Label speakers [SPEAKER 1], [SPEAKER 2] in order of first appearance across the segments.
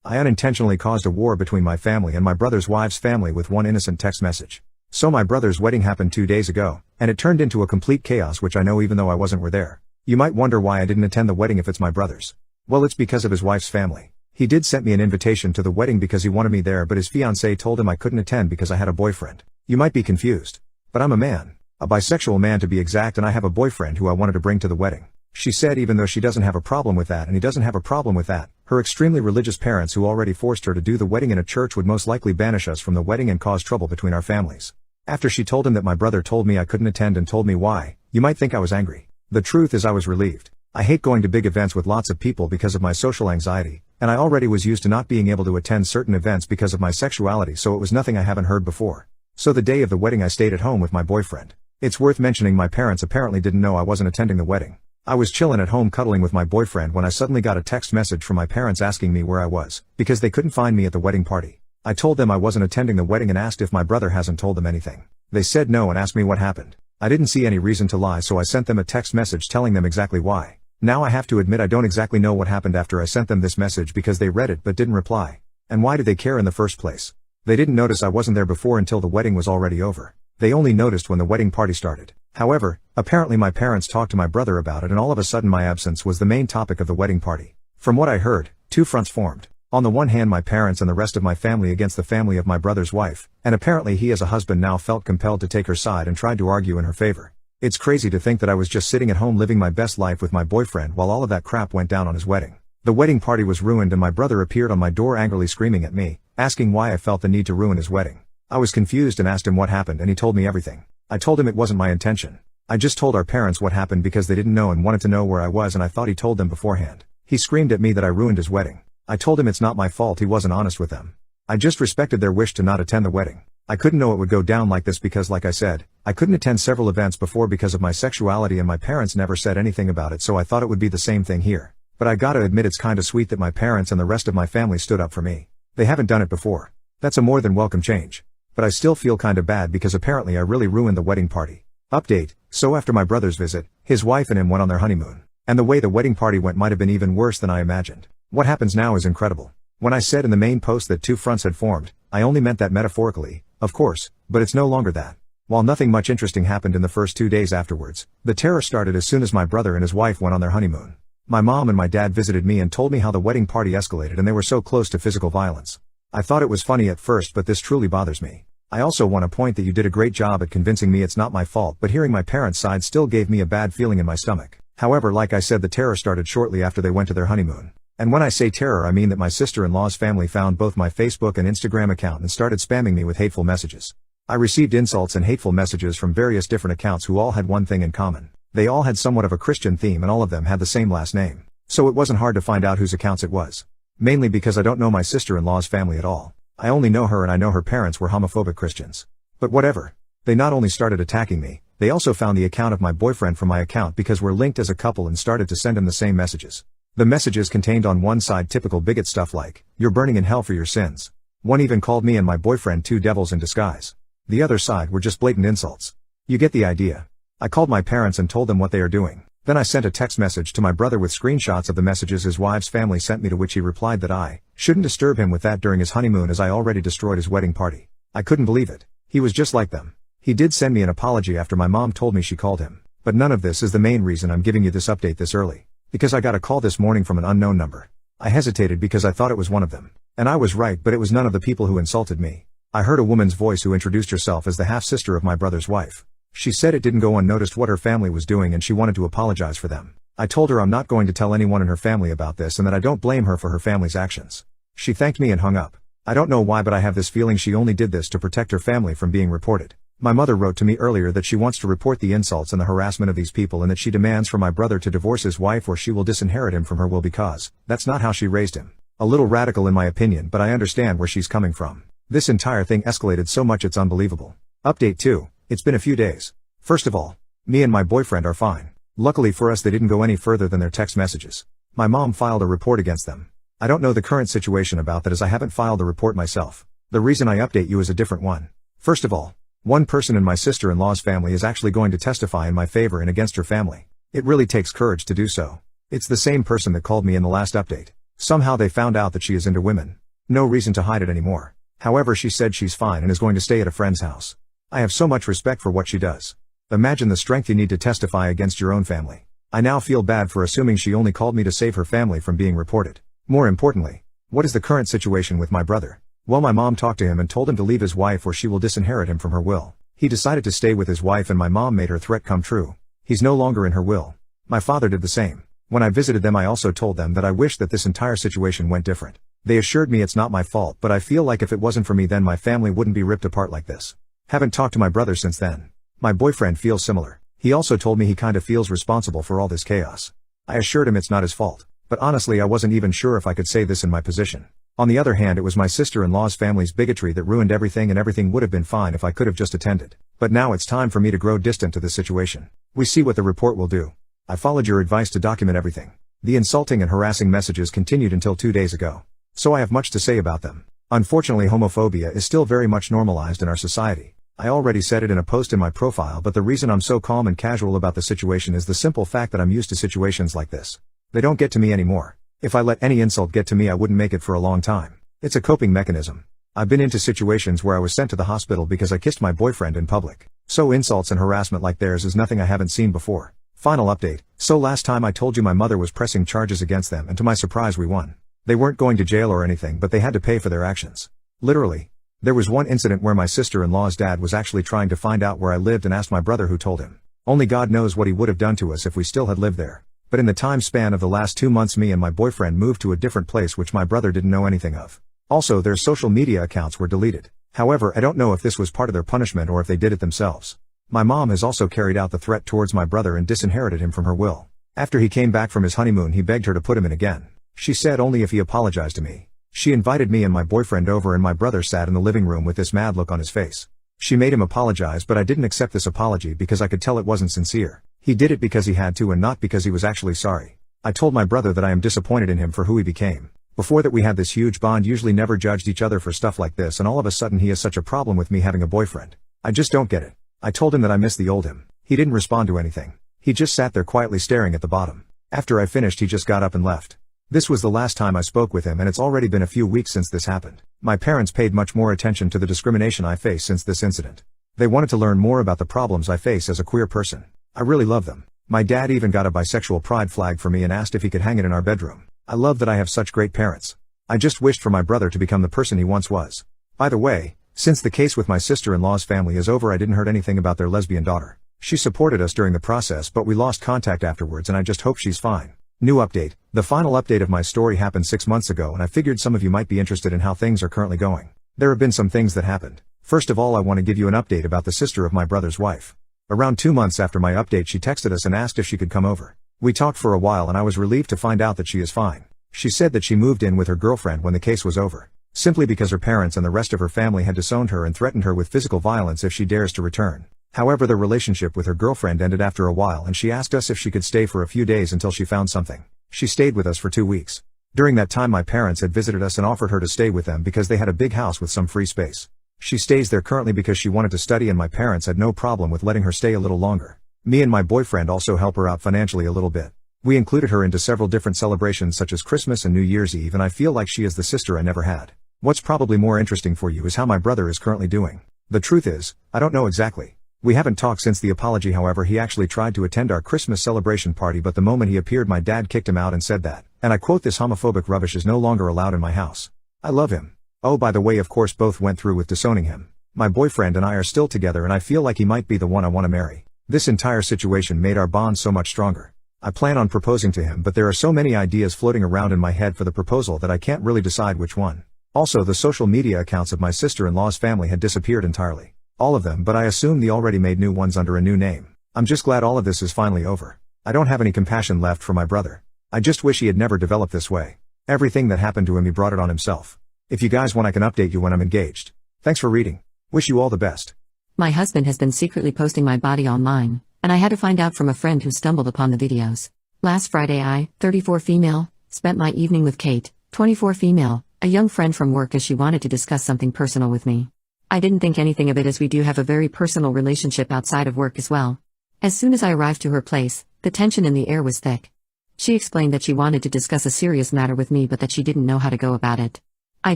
[SPEAKER 1] I unintentionally caused a war between my family and my brother's wife's family with one innocent text message. So my brother's wedding happened 2 days ago, and it turned into a complete chaos, which I know even though I wasn't there. You might wonder why I didn't attend the wedding if it's my brother's. Well, it's because of his wife's family. He did send me an invitation to the wedding because he wanted me there, but his fiancée told him I couldn't attend because I had a boyfriend. You might be confused. But I'm a man. A bisexual man to be exact, and I have a boyfriend who I wanted to bring to the wedding. She said even though she doesn't have a problem with that and he doesn't have a problem with that, her extremely religious parents who already forced her to do the wedding in a church would most likely banish us from the wedding and cause trouble between our families. After she told him that my brother told me I couldn't attend and told me why, you might think I was angry. The truth is I was relieved. I hate going to big events with lots of people because of my social anxiety, and I already was used to not being able to attend certain events because of my sexuality, so it was nothing I haven't heard before. So the day of the wedding I stayed at home with my boyfriend. It's worth mentioning my parents apparently didn't know I wasn't attending the wedding. I was chillin' at home cuddling with my boyfriend when I suddenly got a text message from my parents asking me where I was, because they couldn't find me at the wedding party. I told them I wasn't attending the wedding and asked if my brother hasn't told them anything. They said no and asked me what happened. I didn't see any reason to lie, so I sent them a text message telling them exactly why. Now I have to admit I don't exactly know what happened after I sent them this message because they read it but didn't reply. And why did they care in the first place? They didn't notice I wasn't there before until the wedding was already over. They only noticed when the wedding party started. However, apparently my parents talked to my brother about it and all of a sudden my absence was the main topic of the wedding party. From what I heard, two fronts formed. On the one hand my parents and the rest of my family against the family of my brother's wife, and apparently he as a husband now felt compelled to take her side and tried to argue in her favor. It's crazy to think that I was just sitting at home living my best life with my boyfriend while all of that crap went down on his wedding. The wedding party was ruined and my brother appeared on my door angrily screaming at me, asking why I felt the need to ruin his wedding. I was confused and asked him what happened and he told me everything. I told him it wasn't my intention. I just told our parents what happened because they didn't know and wanted to know where I was and I thought he told them beforehand. He screamed at me that I ruined his wedding. I told him it's not my fault, he wasn't honest with them. I just respected their wish to not attend the wedding. I couldn't know it would go down like this because like I said, I couldn't attend several events before because of my sexuality and my parents never said anything about it, so I thought it would be the same thing here. But I gotta admit it's kinda sweet that my parents and the rest of my family stood up for me. They haven't done it before. That's a more than welcome change. But I still feel kinda bad because apparently I really ruined the wedding party. Update: so after my brother's visit, his wife and him went on their honeymoon. And the way the wedding party went might have been even worse than I imagined. What happens now is incredible. When I said in the main post that two fronts had formed, I only meant that metaphorically, of course, but it's no longer that. While nothing much interesting happened in the first 2 days afterwards, the terror started as soon as my brother and his wife went on their honeymoon. My mom and my dad visited me and told me how the wedding party escalated and they were so close to physical violence. I thought it was funny at first, but this truly bothers me. I also want to point that you did a great job at convincing me it's not my fault, but hearing my parents' side still gave me a bad feeling in my stomach. However, like I said, the terror started shortly after they went to their honeymoon. And when I say terror I mean that my sister-in-law's family found both my Facebook and Instagram account and started spamming me with hateful messages. I received insults and hateful messages from various different accounts who all had one thing in common. They all had somewhat of a Christian theme and all of them had the same last name. So it wasn't hard to find out whose accounts it was. Mainly because I don't know my sister-in-law's family at all. I only know her and I know her parents were homophobic Christians. But whatever. They not only started attacking me, they also found the account of my boyfriend from my account because we're linked as a couple and started to send him the same messages. The messages contained on one side typical bigot stuff like, "You're burning in hell for your sins." One even called me and my boyfriend two devils in disguise. The other side were just blatant insults. You get the idea. I called my parents and told them what they are doing. Then I sent a text message to my brother with screenshots of the messages his wife's family sent me, to which he replied that I shouldn't disturb him with that during his honeymoon as I already destroyed his wedding party. I couldn't believe it. He was just like them. He did send me an apology after my mom told me she called him. But none of this is the main reason I'm giving you this update this early. Because I got a call this morning from an unknown number. I hesitated because I thought it was one of them. And I was right, but it was none of the people who insulted me. I heard a woman's voice who introduced herself as the half-sister of my brother's wife. She said it didn't go unnoticed what her family was doing and she wanted to apologize for them. I told her I'm not going to tell anyone in her family about this and that I don't blame her for her family's actions. She thanked me and hung up. I don't know why, but I have this feeling she only did this to protect her family from being reported. My mother wrote to me earlier that she wants to report the insults and the harassment of these people and that she demands for my brother to divorce his wife or she will disinherit him from her will because that's not how she raised him. A little radical in my opinion, but I understand where she's coming from. This entire thing escalated so much it's unbelievable. Update 2. It's been a few days. First of all, me and my boyfriend are fine. Luckily for us they didn't go any further than their text messages. My mom filed a report against them. I don't know the current situation about that as I haven't filed the report myself. The reason I update you is a different one. First of all, one person in my sister-in-law's family is actually going to testify in my favor and against her family. It really takes courage to do so. It's the same person that called me in the last update. Somehow they found out that she is into women. No reason to hide it anymore. However, she said she's fine and is going to stay at a friend's house. I have so much respect for what she does. Imagine the strength you need to testify against your own family. I now feel bad for assuming she only called me to save her family from being reported. More importantly, what is the current situation with my brother? Well, my mom talked to him and told him to leave his wife or she will disinherit him from her will. He decided to stay with his wife and my mom made her threat come true. He's no longer in her will. My father did the same. When I visited them, I also told them that I wish that this entire situation went different. They assured me it's not my fault, but I feel like if it wasn't for me then my family wouldn't be ripped apart like this. Haven't talked to my brother since then. My boyfriend feels similar. He also told me he kinda feels responsible for all this chaos. I assured him it's not his fault. But honestly, I wasn't even sure if I could say this in my position. On the other hand, it was my sister-in-law's family's bigotry that ruined everything, and everything would have been fine if I could have just attended. But now it's time for me to grow distant to this situation. We see what the report will do. I followed your advice to document everything. The insulting and harassing messages continued until 2 days ago. So I have much to say about them. Unfortunately, homophobia is still very much normalized in our society. I already said it in a post in my profile, but the reason I'm so calm and casual about the situation is the simple fact that I'm used to situations like this. They don't get to me anymore. If I let any insult get to me, I wouldn't make it for a long time. It's a coping mechanism. I've been into situations where I was sent to the hospital because I kissed my boyfriend in public. So insults and harassment like theirs is nothing I haven't seen before. Final update. So last time I told you my mother was pressing charges against them, and to my surprise we won. They weren't going to jail or anything, but they had to pay for their actions. Literally. There was one incident where my sister-in-law's dad was actually trying to find out where I lived and asked my brother who told him. Only God knows what he would have done to us if we still had lived there. But in the time span of the last 2 months, me and my boyfriend moved to a different place which my brother didn't know anything of. Also, their social media accounts were deleted. However, I don't know if this was part of their punishment or if they did it themselves. My mom has also carried out the threat towards my brother and disinherited him from her will. After he came back from his honeymoon, he begged her to put him in again. She said only if he apologized to me. She invited me and my boyfriend over and my brother sat in the living room with this mad look on his face. She made him apologize, but I didn't accept this apology because I could tell it wasn't sincere. He did it because he had to and not because he was actually sorry. I told my brother that I am disappointed in him for who he became. Before that we had this huge bond, usually never judged each other for stuff like this, and all of a sudden he has such a problem with me having a boyfriend. I just don't get it. I told him that I miss the old him. He didn't respond to anything. He just sat there quietly staring at the bottom. After I finished, he just got up and left. This was the last time I spoke with him, and it's already been a few weeks since this happened. My parents paid much more attention to the discrimination I face since this incident. They wanted to learn more about the problems I face as a queer person. I really love them. My dad even got a bisexual pride flag for me and asked if he could hang it in our bedroom. I love that I have such great parents. I just wished for my brother to become the person he once was. By the way, since the case with my sister-in-law's family is over, I didn't heard anything about their lesbian daughter. She supported us during the process, but we lost contact afterwards, and I just hope she's fine. New update. The final update of my story happened 6 months ago, and I figured some of you might be interested in how things are currently going. There have been some things that happened. First of all, I want to give you an update about the sister of my brother's wife. Around 2 months after my update, she texted us and asked if she could come over. We talked for a while and I was relieved to find out that she is fine. She said that she moved in with her girlfriend when the case was over, simply because her parents and the rest of her family had disowned her and threatened her with physical violence if she dares to return. However, the relationship with her girlfriend ended after a while, and she asked us if she could stay for a few days until she found something. She stayed with us for 2 weeks. During that time, my parents had visited us and offered her to stay with them because they had a big house with some free space. She stays there currently because she wanted to study, and my parents had no problem with letting her stay a little longer. Me and my boyfriend also help her out financially a little bit. We included her into several different celebrations such as Christmas and New Year's Eve, and I feel like she is the sister I never had. What's probably more interesting for you is how my brother is currently doing. The truth is, I don't know exactly. We haven't talked since the apology. However, he actually tried to attend our Christmas celebration party, but the moment he appeared, my dad kicked him out and said that, and I quote, "This homophobic rubbish is no longer allowed in my house." I love him. Oh, by the way, of course, both went through with disowning him. My boyfriend and I are still together, and I feel like he might be the one I want to marry. This entire situation made our bond so much stronger. I plan on proposing to him, but there are so many ideas floating around in my head for the proposal that I can't really decide which one. Also, the social media accounts of my sister-in-law's family had disappeared entirely. All of them, but I assume they already made new ones under a new name. I'm just glad all of this is finally over. I don't have any compassion left for my brother. I just wish he had never developed this way. Everything that happened to him, he brought it on himself. If you guys want, I can update you when I'm engaged. Thanks for reading. Wish you all the best.
[SPEAKER 2] My husband has been secretly posting my body online, and I had to find out from a friend who stumbled upon the videos. Last Friday I, 34 female, spent my evening with Kate, 24 female, a young friend from work, as she wanted to discuss something personal with me. I didn't think anything of it, as we do have a very personal relationship outside of work as well. As soon as I arrived to her place, the tension in the air was thick. She explained that she wanted to discuss a serious matter with me but that she didn't know how to go about it. I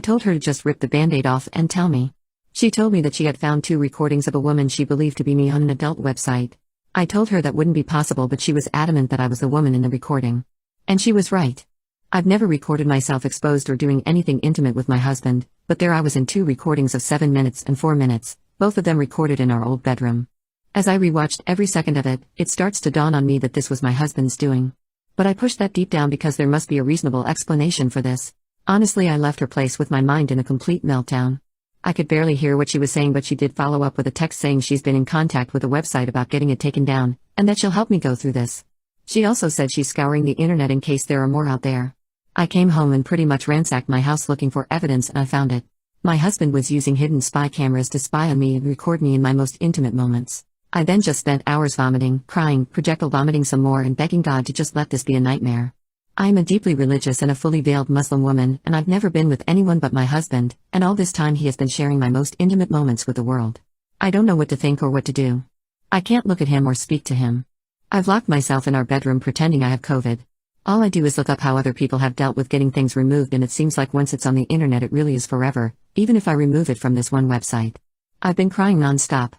[SPEAKER 2] told her to just rip the band-aid off and tell me. She told me that she had found 2 recordings of a woman she believed to be me on an adult website. I told her that wouldn't be possible, but she was adamant that I was the woman in the recording. And she was right. I've never recorded myself exposed or doing anything intimate with my husband, but there I was in 2 recordings of 7 minutes and 4 minutes, both of them recorded in our old bedroom. As I rewatched every second of it, it starts to dawn on me that this was my husband's doing. But I pushed that deep down because there must be a reasonable explanation for this. Honestly, I left her place with my mind in a complete meltdown. I could barely hear what she was saying, but she did follow up with a text saying she's been in contact with a website about getting it taken down, and that she'll help me go through this. She also said she's scouring the internet in case there are more out there. I came home and pretty much ransacked my house looking for evidence, and I found it. My husband was using hidden spy cameras to spy on me and record me in my most intimate moments. I then just spent hours vomiting, crying, projectile vomiting some more, and begging God to just let this be a nightmare. I am a deeply religious and a fully veiled Muslim woman, and I've never been with anyone but my husband, and all this time he has been sharing my most intimate moments with the world. I don't know what to think or what to do. I can't look at him or speak to him. I've locked myself in our bedroom pretending I have COVID. All I do is look up how other people have dealt with getting things removed, and it seems like once it's on the internet it really is forever, even if I remove it from this one website. I've been crying non-stop.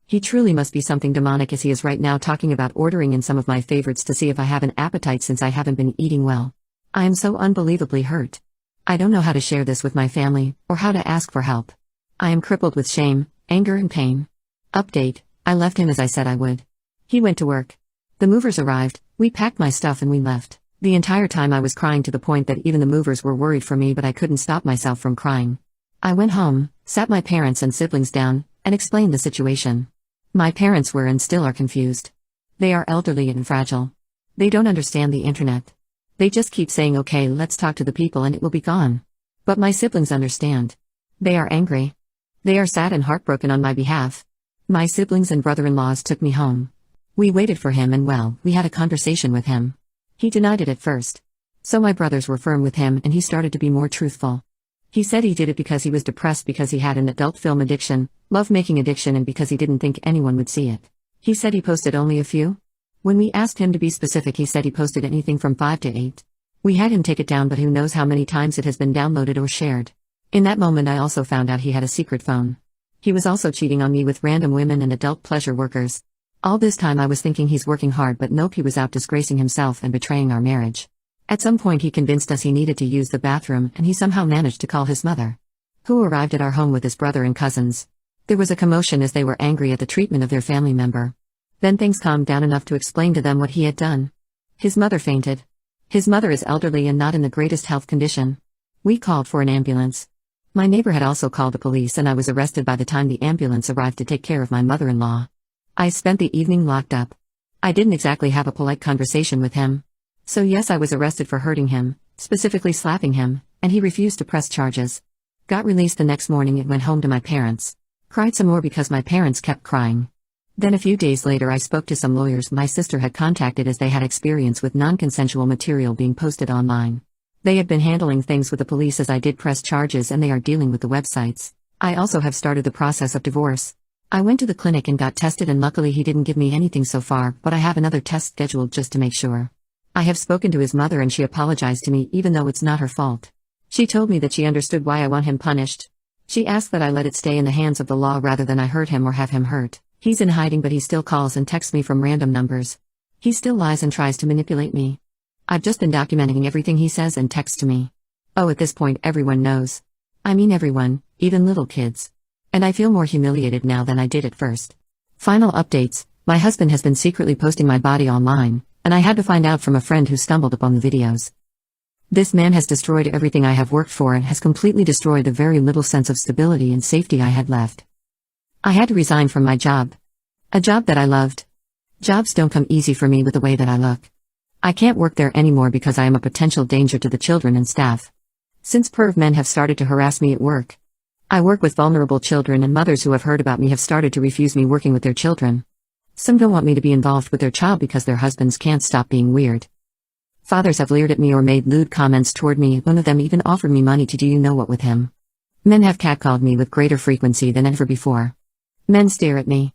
[SPEAKER 2] He truly must be something demonic, as he is right now talking about ordering in some of my favorites to see if I have an appetite since I haven't been eating well. I am so unbelievably hurt. I don't know how to share this with my family, or how to ask for help. I am crippled with shame, anger and pain. Update: I left him as I said I would. He went to work. The movers arrived, we packed my stuff and we left. The entire time I was crying to the point that even the movers were worried for me, but I couldn't stop myself from crying. I went home, sat my parents and siblings down, and explained the situation. My parents were and still are confused. They are elderly and fragile. They don't understand the internet. They just keep saying, okay, let's talk to the people and it will be gone. But my siblings understand. They are angry. They are sad and heartbroken on my behalf. My siblings and brother-in-laws took me home. We waited for him and well, we had a conversation with him. He denied it at first. So my brothers were firm with him and he started to be more truthful. He said he did it because he was depressed because he had an adult film addiction, love-making addiction, and because he didn't think anyone would see it. He said he posted only a few. When we asked him to be specific, he said he posted anything from 5 to 8. We had him take it down, but who knows how many times it has been downloaded or shared. In that moment I also found out he had a secret phone. He was also cheating on me with random women and adult pleasure workers. All this time I was thinking he's working hard, but nope, he was out disgracing himself and betraying our marriage. At some point he convinced us he needed to use the bathroom, and he somehow managed to call his mother, who arrived at our home with his brother and cousins. There was a commotion as they were angry at the treatment of their family member. Then things calmed down enough to explain to them what he had done. His mother fainted. His mother is elderly and not in the greatest health condition. We called for an ambulance. My neighbor had also called the police, and I was arrested by the time the ambulance arrived to take care of my mother-in-law. I spent the evening locked up. I didn't exactly have a polite conversation with him. So yes, I was arrested for hurting him, specifically slapping him, and he refused to press charges. Got released the next morning and went home to my parents. Cried some more because my parents kept crying. Then a few days later I spoke to some lawyers my sister had contacted, as they had experience with non-consensual material being posted online. They had been handling things with the police as I did press charges, and they are dealing with the websites. I also have started the process of divorce. I went to the clinic and got tested, and luckily he didn't give me anything so far, but I have another test scheduled just to make sure. I have spoken to his mother and she apologized to me even though it's not her fault. She told me that she understood why I want him punished. She asked that I let it stay in the hands of the law rather than I hurt him or have him hurt. He's in hiding, but he still calls and texts me from random numbers. He still lies and tries to manipulate me. I've just been documenting everything he says and texts to me. Oh, at this point everyone knows. I mean everyone, even little kids. And I feel more humiliated now than I did at first. Final updates: my husband has been secretly posting my body online, and I had to find out from a friend who stumbled upon the videos. This man has destroyed everything I have worked for and has completely destroyed the very little sense of stability and safety I had left. I had to resign from my job. A job that I loved. Jobs don't come easy for me with the way that I look. I can't work there anymore because I am a potential danger to the children and staff. Since perv men have started to harass me at work. I work with vulnerable children, and mothers who have heard about me have started to refuse me working with their children. Some don't want me to be involved with their child because their husbands can't stop being weird. Fathers have leered at me or made lewd comments toward me. One of them even offered me money to do you know what with him. Men have catcalled me with greater frequency than ever before. Men stare at me.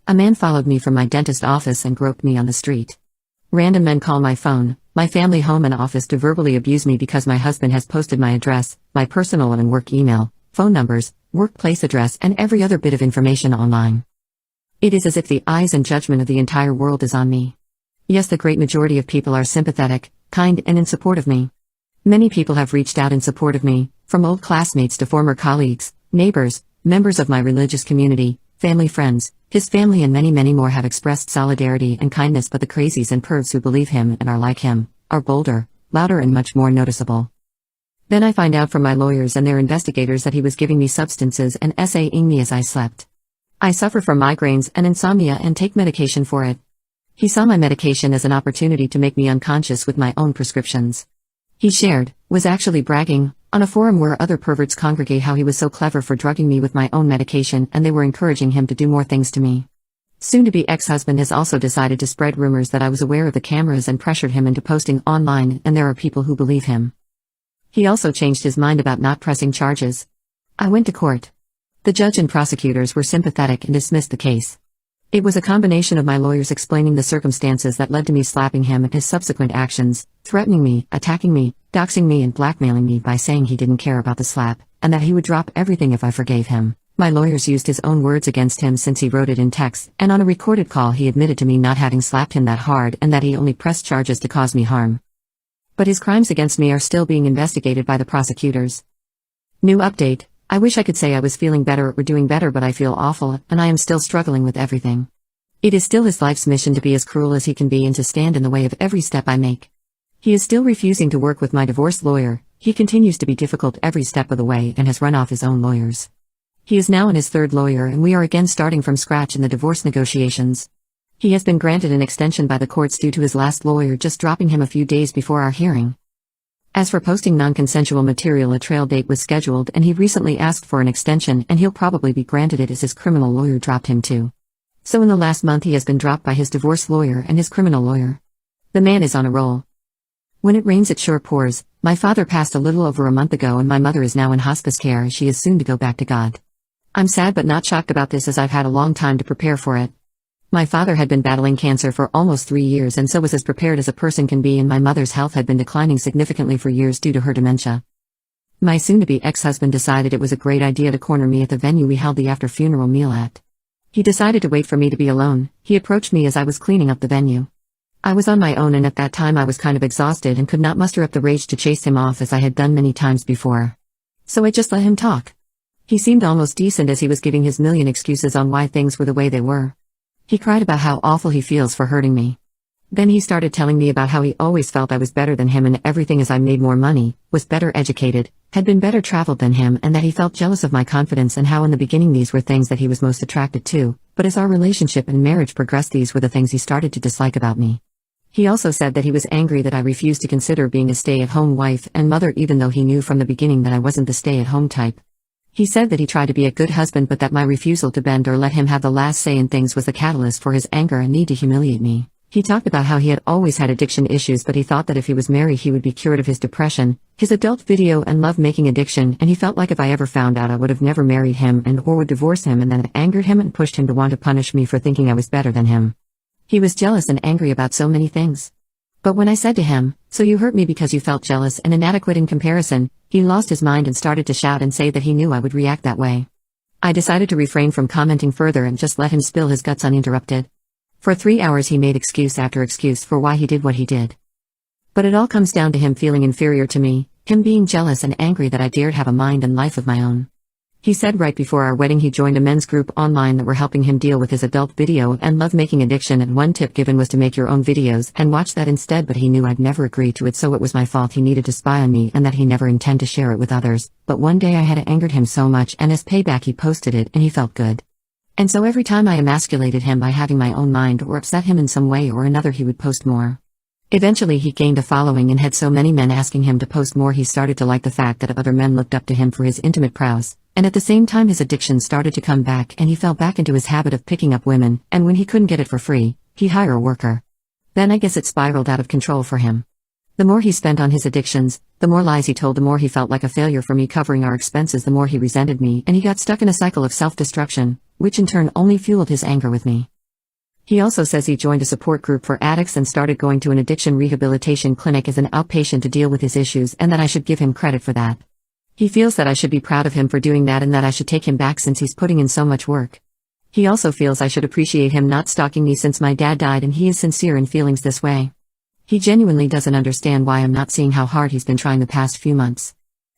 [SPEAKER 2] A man followed me from my dentist office and groped me on the street. Random men call my phone, my family home and office to verbally abuse me because my husband has posted my address, my personal and work email, phone numbers, workplace address and every other bit of information online. It is as if the eyes and judgment of the entire world is on me. Yes, the great majority of people are sympathetic, kind and in support of me. Many people have reached out in support of me, from old classmates to former colleagues, neighbors, members of my religious community, family friends, his family and many more have expressed solidarity and kindness, but the crazies and pervs who believe him and are like him, are bolder, louder and much more noticeable. Then I find out from my lawyers and their investigators that he was giving me substances and SAing me as I slept. I suffer from migraines and insomnia and take medication for it. He saw my medication as an opportunity to make me unconscious with my own prescriptions. He was actually bragging, on a forum where other perverts congregate, how he was so clever for drugging me with my own medication, and they were encouraging him to do more things to me. Soon-to-be ex-husband has also decided to spread rumors that I was aware of the cameras and pressured him into posting online, and there are people who believe him. He also changed his mind about not pressing charges. I went to court. The judge and prosecutors were sympathetic and dismissed the case. It was a combination of my lawyers explaining the circumstances that led to me slapping him and his subsequent actions, threatening me, attacking me, doxing me and blackmailing me by saying he didn't care about the slap, and that he would drop everything if I forgave him. My lawyers used his own words against him since he wrote it in text, and on a recorded call he admitted to me not having slapped him that hard and that he only pressed charges to cause me harm. But his crimes against me are still being investigated by the prosecutors. New update. I wish I could say I was feeling better or doing better, but I feel awful, and I am still struggling with everything. It is still his life's mission to be as cruel as he can be and to stand in the way of every step I make. He is still refusing to work with my divorce lawyer. He continues to be difficult every step of the way and has run off his own lawyers. He is now in his third lawyer and we are again starting from scratch in the divorce negotiations. He has been granted an extension by the courts due to his last lawyer just dropping him a few days before our hearing. As for posting non-consensual material, a trial date was scheduled and he recently asked for an extension, and he'll probably be granted it as his criminal lawyer dropped him too. So in the last month he has been dropped by his divorce lawyer and his criminal lawyer. The man is on a roll. When it rains it sure pours. My father passed a little over a month ago and my mother is now in hospice care as she is soon to go back to God. I'm sad but not shocked about this, as I've had a long time to prepare for it. My father had been battling cancer for almost 3 years and so was as prepared as a person can be, and my mother's health had been declining significantly for years due to her dementia. My soon-to-be ex-husband decided it was a great idea to corner me at the venue we held the after-funeral meal at. He decided to wait for me to be alone. He approached me as I was cleaning up the venue. I was on my own and at that time I was kind of exhausted and could not muster up the rage to chase him off as I had done many times before. So I just let him talk. He seemed almost decent as he was giving his million excuses on why things were the way they were. He cried about how awful he feels for hurting me. Then he started telling me about how he always felt I was better than him in everything, as I made more money, was better educated, had been better traveled than him, and that he felt jealous of my confidence, and how in the beginning these were things that he was most attracted to, but as our relationship and marriage progressed these were the things he started to dislike about me. He also said that he was angry that I refused to consider being a stay-at-home wife and mother, even though he knew from the beginning that I wasn't the stay-at-home type. He said that he tried to be a good husband but that my refusal to bend or let him have the last say in things was the catalyst for his anger and need to humiliate me. He talked about how he had always had addiction issues, but he thought that if he was married he would be cured of his depression, his adult video and love-making addiction, and he felt like if I ever found out I would have never married him and or would divorce him, and then it angered him and pushed him to want to punish me for thinking I was better than him. He was jealous and angry about so many things. But when I said to him, "So you hurt me because you felt jealous and inadequate in comparison," he lost his mind and started to shout and say that he knew I would react that way. I decided to refrain from commenting further and just let him spill his guts uninterrupted. For 3 hours he made excuse after excuse for why he did what he did. But it all comes down to him feeling inferior to me, him being jealous and angry that I dared have a mind and life of my own. He said right before our wedding he joined a men's group online that were helping him deal with his adult video and love-making addiction, and one tip given was to make your own videos and watch that instead, but he knew I'd never agree to it, so it was my fault he needed to spy on me and that he never intend to share it with others. But one day I had angered him so much, and as payback he posted it and he felt good. And so every time I emasculated him by having my own mind or upset him in some way or another he would post more. Eventually he gained a following and had so many men asking him to post more he started to like the fact that other men looked up to him for his intimate prowess, and at the same time his addiction started to come back and he fell back into his habit of picking up women, and when he couldn't get it for free, he'd hire a worker. Then I guess it spiraled out of control for him. The more he spent on his addictions, the more lies he told, the more he felt like a failure for me covering our expenses, the more he resented me, and he got stuck in a cycle of self-destruction, which in turn only fueled his anger with me. He also says he joined a support group for addicts and started going to an addiction rehabilitation clinic as an outpatient to deal with his issues, and that I should give him credit for that. He feels that I should be proud of him for doing that and that I should take him back since he's putting in so much work. He also feels I should appreciate him not stalking me since my dad died, and he is sincere in feelings this way. He genuinely doesn't understand why I'm not seeing how hard he's been trying the past few months.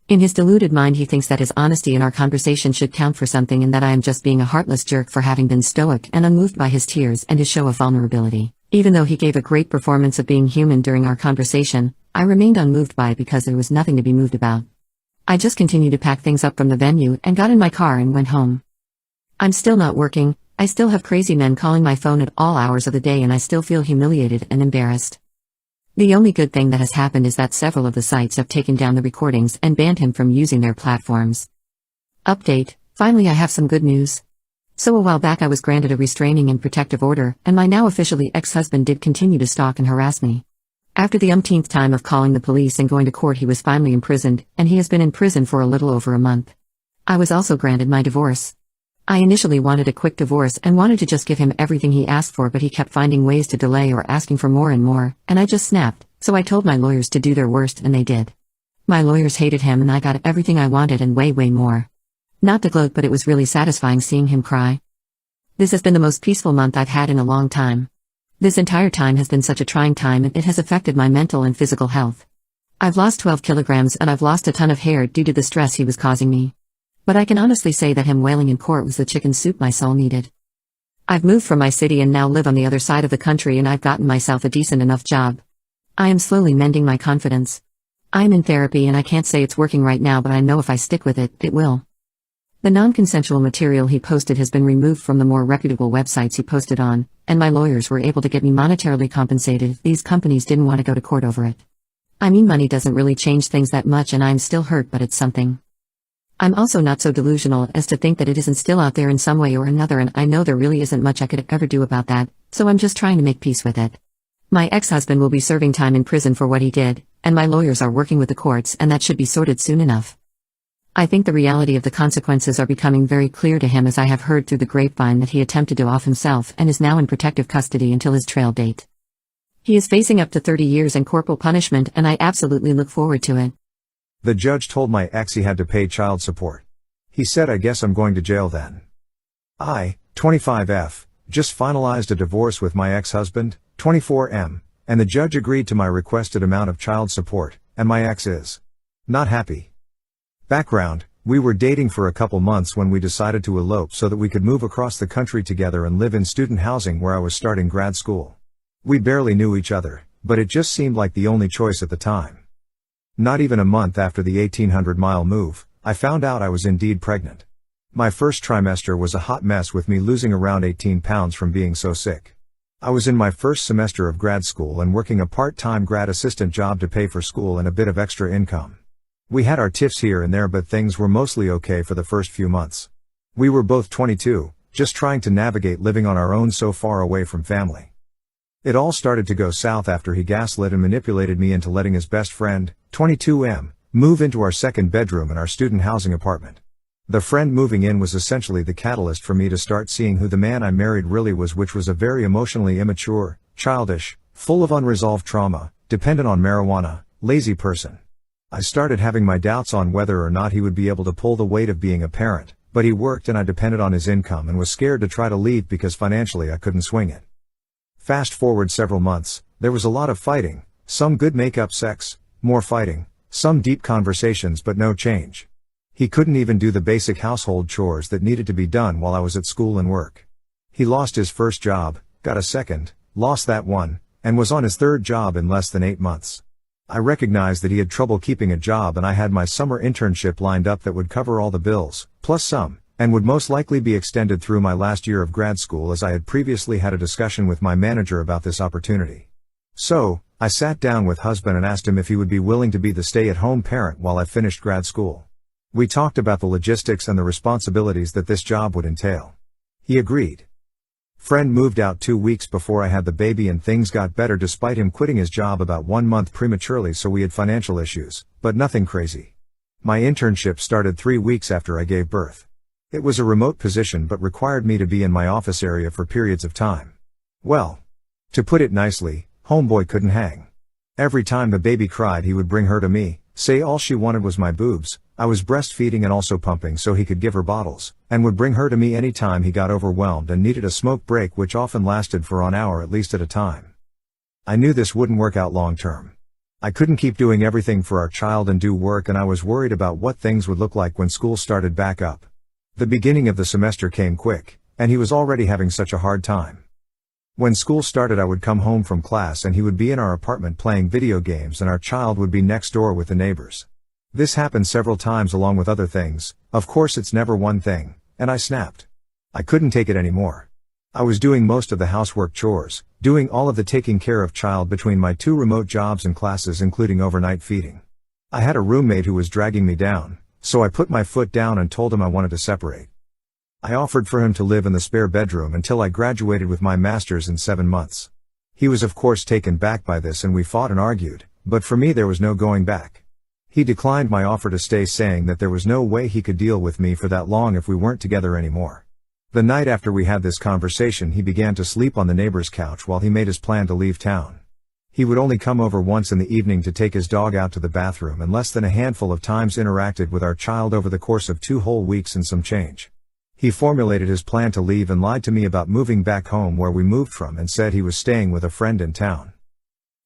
[SPEAKER 2] In his deluded mind, he thinks that his honesty in our conversation should count for something and that I am just being a heartless jerk for having been stoic and unmoved by his tears and his show of vulnerability. Even though he gave a great performance of being human during our conversation, I remained unmoved by it because there was nothing to be moved about. I just continued to pack things up from the venue and got in my car and went home. I'm still not working, I still have crazy men calling my phone at all hours of the day, and I still feel humiliated and embarrassed. The only good thing that has happened is that several of the sites have taken down the recordings and banned him from using their platforms. Update: finally I have some good news. So a while back I was granted a restraining and protective order, and my now officially ex-husband did continue to stalk and harass me. After the umpteenth time of calling the police and going to court, he was finally imprisoned, and he has been in prison for a little over a month. I was also granted my divorce. I initially wanted a quick divorce and wanted to just give him everything he asked for, but he kept finding ways to delay or asking for more and more, and I just snapped, so I told my lawyers to do their worst, and they did. My lawyers hated him and I got everything I wanted and way more. Not to gloat, but it was really satisfying seeing him cry. This has been the most peaceful month I've had in a long time. This entire time has been such a trying time, and it has affected my mental and physical health. I've lost 12 kilograms and I've lost a ton of hair due to the stress he was causing me. But I can honestly say that him wailing in court was the chicken soup my soul needed. I've moved from my city and now live on the other side of the country, and I've gotten myself a decent enough job. I am slowly mending my confidence. I'm in therapy and I can't say it's working right now, but I know if I stick with it, it will. The non-consensual material he posted has been removed from the more reputable websites he posted on, and my lawyers were able to get me monetarily compensated if these companies didn't want to go to court over it. I mean, money doesn't really change things that much, and I'm still hurt, but it's something. I'm also not so delusional as to think that it isn't still out there in some way or another, and I know there really isn't much I could ever do about that, so I'm just trying to make peace with it. My ex-husband will be serving time in prison for what he did, and my lawyers are working with the courts, and that should be sorted soon enough. I think the reality of the consequences are becoming very clear to him, as I have heard through the grapevine that he attempted to off himself and is now in protective custody until his trial date. He is facing up to 30 years in corporal punishment, and I absolutely look forward to it.
[SPEAKER 1] The judge told my ex he had to pay child support. He said, "I guess I'm going to jail then." I, 25F, just finalized a divorce with my ex-husband, 24M, and the judge agreed to my requested amount of child support, and my ex is not happy. Background: we were dating for a couple months when we decided to elope so that we could move across the country together and live in student housing where I was starting grad school. We barely knew each other, but it just seemed like the only choice at the time. Not even a month after the 1,800-mile move, I found out I was indeed pregnant. My first trimester was a hot mess, with me losing around 18 pounds from being so sick. I was in my first semester of grad school and working a part-time grad assistant job to pay for school and a bit of extra income. We had our tiffs here and there, but things were mostly okay for the first few months. We were both 22, just trying to navigate living on our own so far away from family. It all started to go south after he gaslit and manipulated me into letting his best friend, 22M, move into our second bedroom in our student housing apartment. The friend moving in was essentially the catalyst for me to start seeing who the man I married really was, which was a very emotionally immature, childish, full of unresolved trauma, dependent on marijuana, lazy person. I started having my doubts on whether or not he would be able to pull the weight of being a parent, but he worked and I depended on his income and was scared to try to leave because financially I couldn't swing it. Fast forward several months, there was a lot of fighting, some good make-up sex, more fighting, some deep conversations, but no change. He couldn't even do the basic household chores that needed to be done while I was at school and work. He lost his first job, got a second, lost that one, and was on his third job in less than 8 months. I recognized that he had trouble keeping a job, and I had my summer internship lined up that would cover all the bills, plus some, and would most likely be extended through my last year of grad school, as I had previously had a discussion with my manager about this opportunity. So, I sat down with husband and asked him if he would be willing to be the stay-at-home parent while I finished grad school. We talked about the logistics and the responsibilities that this job would entail. He agreed. Friend moved out 2 weeks before I had the baby, and things got better despite him quitting his job about 1 month prematurely, so we had financial issues, but nothing crazy. My internship started 3 weeks after I gave birth. It was a remote position but required me to be in my office area for periods of time. Well, to put it nicely, homeboy couldn't hang. Every time the baby cried he would bring her to me, say all she wanted was my boobs. I was breastfeeding and also pumping so he could give her bottles, and would bring her to me any time he got overwhelmed and needed a smoke break, which often lasted for an hour at least at a time. I knew this wouldn't work out long term. I couldn't keep doing everything for our child and do work, and I was worried about what things would look like when school started back up. The beginning of the semester came quick, and he was already having such a hard time. When school started I would come home from class and he would be in our apartment playing video games and our child would be next door with the neighbors. This happened several times along with other things. Of course it's never one thing, and I snapped. I couldn't take it anymore. I was doing most of the housework chores, doing all of the taking care of child between my 2 remote jobs and classes including overnight feeding. I had a roommate who was dragging me down, so I put my foot down and told him I wanted to separate. I offered for him to live in the spare bedroom until I graduated with my master's in 7 months. He was of course taken back by this and we fought and argued, but for me there was no going back. He declined my offer to stay, saying that there was no way he could deal with me for that long if we weren't together anymore. The night after we had this conversation he began to sleep on the neighbor's couch while he made his plan to leave town. He would only come over once in the evening to take his dog out to the bathroom and less than a handful of times interacted with our child over the course of 2 whole weeks and some change. He formulated his plan to leave and lied to me about moving back home where we moved from and said he was staying with a friend in town.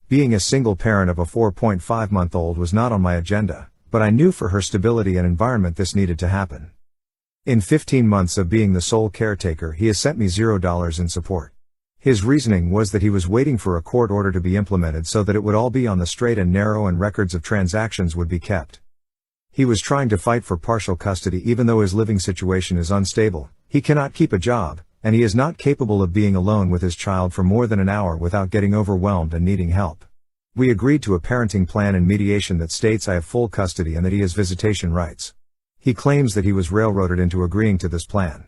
[SPEAKER 1] Being a single parent of a 4.5-month-old was not on my agenda, but I knew for her stability and environment this needed to happen. In 15 months of being the sole caretaker he has sent me $0 in support. His reasoning was that he was waiting for a court order to be implemented so that it would all be on the straight and narrow and records of transactions would be kept. He was trying to fight for partial custody even though his living situation is unstable, he cannot keep a job, and he is not capable of being alone with his child for more than an hour without getting overwhelmed and needing help. We agreed to a parenting plan and mediation that states I have full custody and that he has visitation rights. He claims that he was railroaded into agreeing to this plan.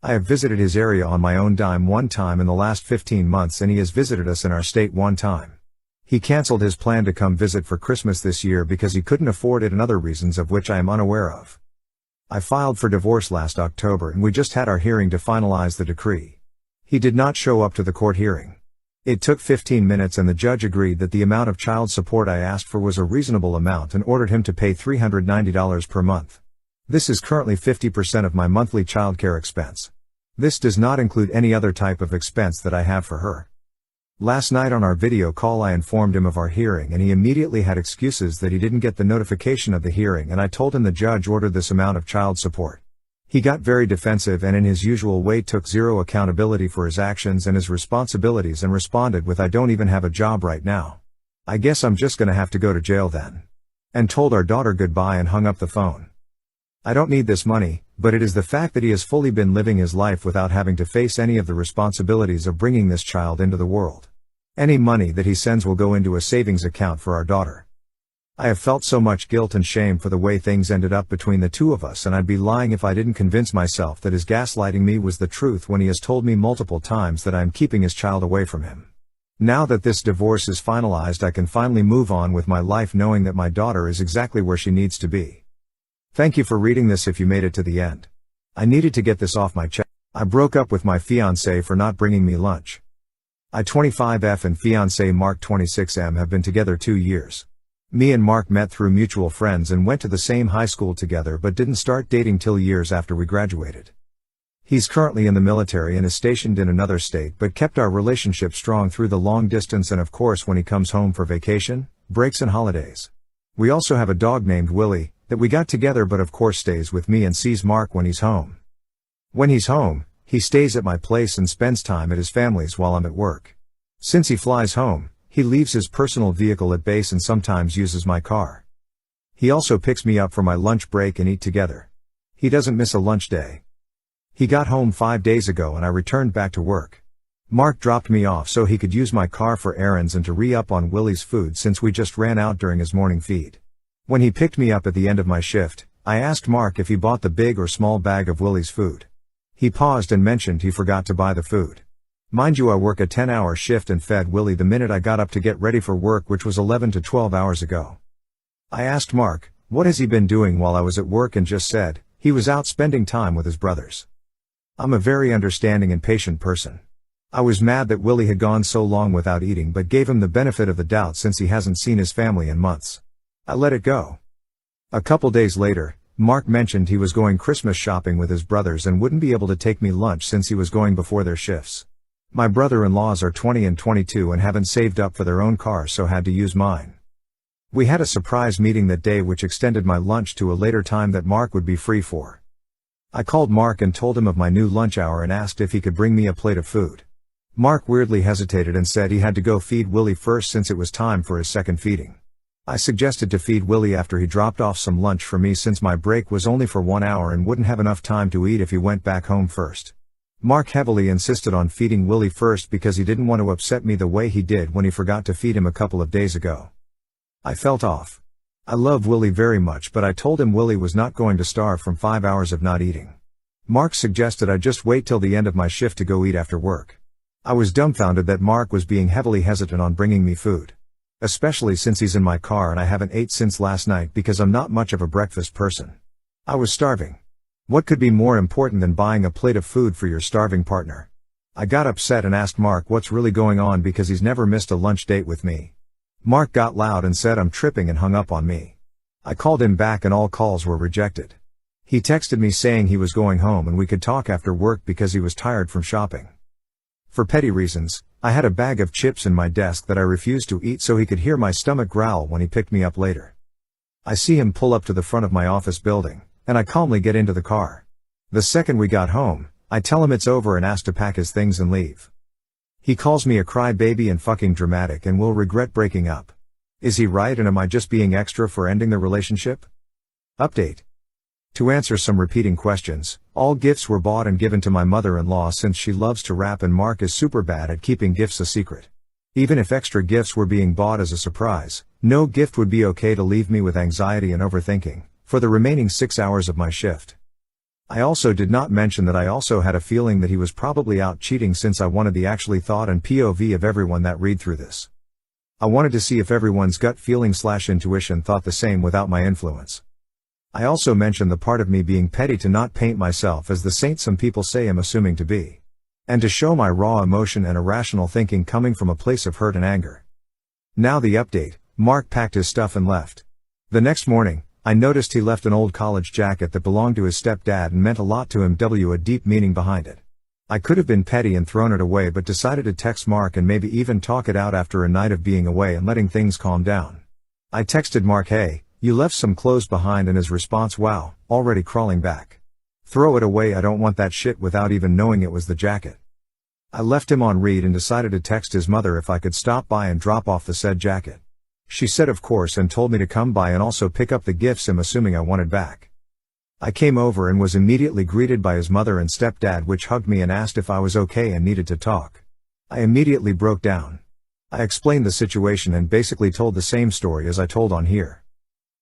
[SPEAKER 1] I have visited his area on my own dime 1 time in the last 15 months and he has visited us in our state 1 time. He canceled his plan to come visit for Christmas this year because he couldn't afford it and other reasons of which I am unaware of. I filed for divorce last October and we just had our hearing to finalize the decree. He did not show up to the court hearing. It took 15 minutes and the judge agreed that the amount of child support I asked for was a reasonable amount and ordered him to pay $390 per month. This is currently 50% of my monthly childcare expense. This does not include any other type of expense that I have for her. Last night on our video call I informed him of our hearing and he immediately had excuses that he didn't get the notification of the hearing, and I told him the judge ordered this amount of child support. He got very defensive and in his usual way took zero accountability for his actions and his responsibilities and responded with, "I don't even have a job right now. I guess I'm just gonna have to go to jail then." And told our daughter goodbye and hung up the phone. I don't need this money, but it is the fact that he has fully been living his life without having to face any of the responsibilities of bringing this child into the world. Any money that he sends will go into a savings account for our daughter. I have felt so much guilt and shame for the way things ended up between the 2 of us, and I'd be lying if I didn't convince myself that his gaslighting me was the truth when he has told me multiple times that I am keeping his child away from him. Now that this divorce is finalized I can finally move on with my life knowing that my daughter is exactly where she needs to be. Thank you for reading this if you made it to the end. I needed to get this off my chest. I broke up with my fiancé for not bringing me lunch. I 25F and fiancé Mark 26M have been together 2 years. Me and Mark met through mutual friends and went to the same high school together but didn't start dating till years after we graduated. He's currently in the military and is stationed in another state but kept our relationship strong through the long distance and of course when he comes home for vacation, breaks and holidays. We also have a dog named Willie that we got together but of course stays with me and sees Mark when he's home. When he's home, he stays at my place and spends time at his family's while I'm at work. Since he flies home, he leaves his personal vehicle at base and sometimes uses my car. He also picks me up for my lunch break and eat together. He doesn't miss a lunch day. He got home 5 days ago and I returned back to work. Mark dropped me off so he could use my car for errands and to re-up on Willie's food since we just ran out during his morning feed. When he picked me up at the end of my shift, I asked Mark if he bought the big or small bag of Willie's food. He paused and mentioned he forgot to buy the food. Mind you, I work a 10-hour shift and fed Willie the minute I got up to get ready for work, which was 11 to 12 hours ago. I asked Mark, what has he been doing while I was at work, and just said, he was out spending time with his brothers. I'm a very understanding and patient person. I was mad that Willie had gone so long without eating but gave him the benefit of the doubt since he hasn't seen his family in months. I let it go. A couple days later, Mark mentioned he was going Christmas shopping with his brothers and wouldn't be able to take me lunch since he was going before their shifts. My brother-in-laws are 20 and 22 and haven't saved up for their own car, so had to use mine. We had a surprise meeting that day which extended my lunch to a later time that Mark would be free for. I called Mark and told him of my new lunch hour and asked if he could bring me a plate of food. Mark weirdly hesitated and said he had to go feed Willie first since it was time for his second feeding. I suggested to feed Willie after he dropped off some lunch for me since my break was only for 1 hour and wouldn't have enough time to eat if he went back home first. Mark heavily insisted on feeding Willie first because he didn't want to upset me the way he did when he forgot to feed him a couple of days ago. I felt off. I love Willie very much, but I told him Willie was not going to starve from 5 hours of not eating. Mark suggested I just wait till the end of my shift to go eat after work. I was dumbfounded that Mark was being heavily hesitant on bringing me food. Especially since he's in my car and I haven't ate since last night because I'm not much of a breakfast person. I was starving. What could be more important than buying a plate of food for your starving partner? I got upset and asked Mark what's really going on because he's never missed a lunch date with me. Mark got loud and said I'm tripping and hung up on me. I called him back and all calls were rejected. He texted me saying he was going home and we could talk after work because he was tired from shopping. For petty reasons, I had a bag of chips in my desk that I refused to eat so he could hear my stomach growl when he picked me up later. I see him pull up to the front of my office building, and I calmly get into the car. The second we got home, I tell him it's over and ask to pack his things and leave. He calls me a crybaby and fucking dramatic and will regret breaking up. Is he right, and am I just being extra for ending the relationship? Update. To answer some repeating questions, all gifts were bought and given to my mother-in-law since she loves to rap and Mark is super bad at keeping gifts a secret. Even if extra gifts were being bought as a surprise, no gift would be okay to leave me with anxiety and overthinking for the remaining 6 hours of my shift. I also did not mention that I also had a feeling that he was probably out cheating since I wanted the actually thought and POV of everyone that read through this. I wanted to see if everyone's gut feeling/intuition thought the same without my influence. I also mentioned the part of me being petty to not paint myself as the saint some people say I'm assuming to be. And to show my raw emotion and irrational thinking coming from a place of hurt and anger. Now the update, Mark packed his stuff and left. The next morning, I noticed he left an old college jacket that belonged to his stepdad and meant a lot to him, a deep meaning behind it. I could have been petty and thrown it away but decided to text Mark and maybe even talk it out after a night of being away and letting things calm down. I texted Mark, "Hey, you left some clothes behind," and his response, "Wow, already crawling back. Throw it away, I don't want that shit," without even knowing it was the jacket. I left him on read and decided to text his mother if I could stop by and drop off the said jacket. She said of course and told me to come by and also pick up the gifts I'm assuming I wanted back. I came over and was immediately greeted by his mother and stepdad, which hugged me and asked if I was okay and needed to talk. I immediately broke down. I explained the situation and basically told the same story as I told on here.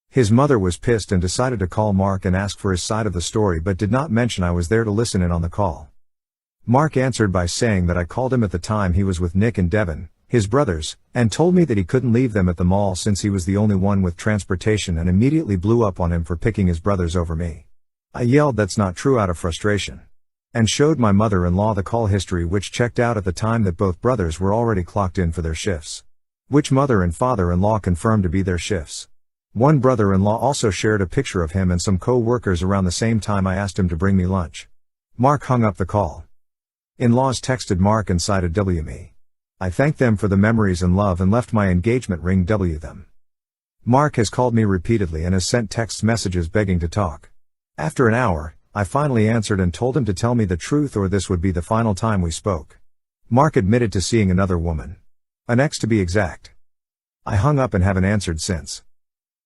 [SPEAKER 1] His mother was pissed and decided to call Mark and ask for his side of the story but did not mention I was there to listen in on the call. Mark answered by saying that I called him at the time he was with Nick and Devin, his brothers, and told me that he couldn't leave them at the mall since he was the only one with transportation, and immediately blew up on him for picking his brothers over me. I yelled that's not true out of frustration. And showed my mother-in-law the call history, which checked out at the time that both brothers were already clocked in for their shifts. Which mother and father-in-law confirmed to be their shifts. One brother-in-law also shared a picture of him and some co-workers around the same time I asked him to bring me lunch. Mark hung up the call. In-laws texted Mark and cited me. I thanked them for the memories and love and left my engagement ring them. Mark has called me repeatedly and has sent text messages begging to talk. After an hour, I finally answered and told him to tell me the truth or this would be the final time we spoke. Mark admitted to seeing another woman. An ex to be exact. I hung up and haven't answered since.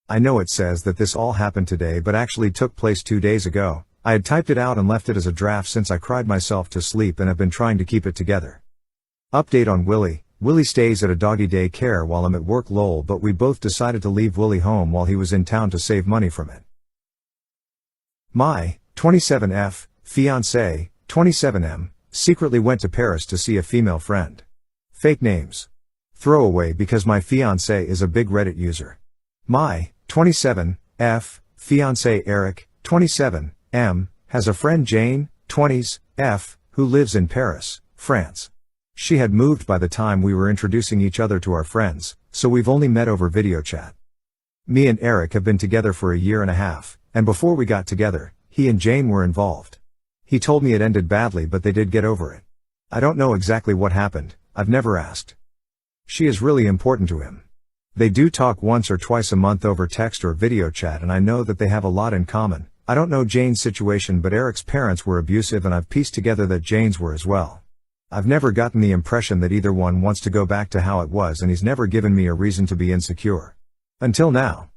[SPEAKER 1] I know it says that this all happened today but actually took place 2 days ago. I had typed it out and left it as a draft since I cried myself to sleep and have been trying to keep it together. Update on Willie. Willie stays at a doggy day care while I'm at work lol, but we both decided to leave Willie home while he was in town to save money from it. My 27F fiancé, 27M, secretly went to Paris to see a female friend. Fake names. Throwaway because my fiancé is a big Reddit user. My 27F fiancé Eric, 27M, has a friend Jane, 20s, F, who lives in Paris, France. She had moved by the time we were introducing each other to our friends, so we've only met over video chat. Me and Eric have been together for a year and a half, and before we got together, he and Jane were involved. He told me it ended badly, but they did get over it. I don't know exactly what happened, I've never asked. She is really important to him. They do talk once or twice a month over text or video chat, and I know that they have a lot in common. I don't know Jane's situation, but Eric's parents were abusive, and I've pieced together that Jane's were as well. I've never gotten the impression that either one wants to go back to how it was, and he's never given me a reason to be insecure. Until now.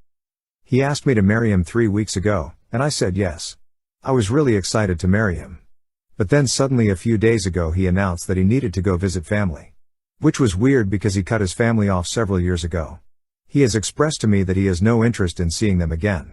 [SPEAKER 1] He asked me to marry him 3 weeks ago, and I said yes. I was really excited to marry him. But then suddenly a few days ago he announced that he needed to go visit family. Which was weird because he cut his family off several years ago. He has expressed to me that he has no interest in seeing them again.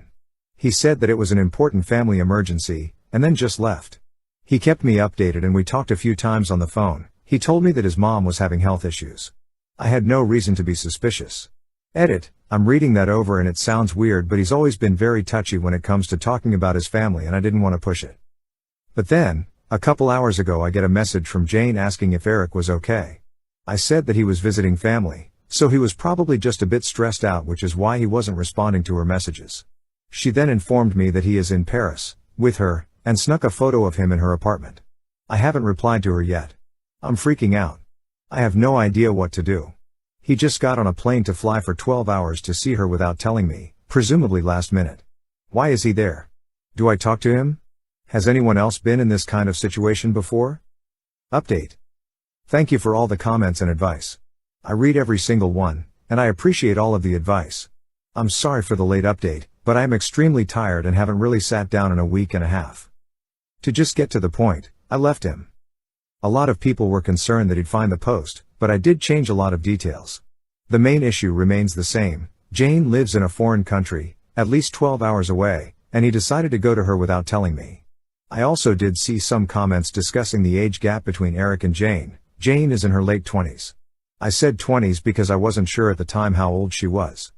[SPEAKER 1] He said that it was an important family emergency, and then just left. He kept me updated and we talked a few times on the phone. He told me that his mom was having health issues. I had no reason to be suspicious. Edit, I'm reading that over and it sounds weird, but he's always been very touchy when it comes to talking about his family, and I didn't want to push it. But then, a couple hours ago I get a message from Jane asking if Eric was okay. I said that he was visiting family, so he was probably just a bit stressed out, which is why he wasn't responding to her messages. She then informed me that he is in Paris, with her, and snuck a photo of him in her apartment. I haven't replied to her yet. I'm freaking out. I have no idea what to do. He just got on a plane to fly for 12 hours to see her without telling me, presumably last minute. Why is he there? Do I talk to him? Has anyone else been in this kind of situation before? Update. Thank you for all the comments and advice. I read every single one, and I appreciate all of the advice. I'm sorry for the late update, but I am extremely tired and haven't really sat down in a week and a half. To just get to the point, I left him. A lot of people were concerned that he'd find the post, but I did change a lot of details. The main issue remains the same. Jane lives in a foreign country, at least 12 hours away, and he decided to go to her without telling me. I also did see some comments discussing the age gap between Eric and Jane. Jane is in her late 20s. I said 20s because I wasn't sure at the time how old she was.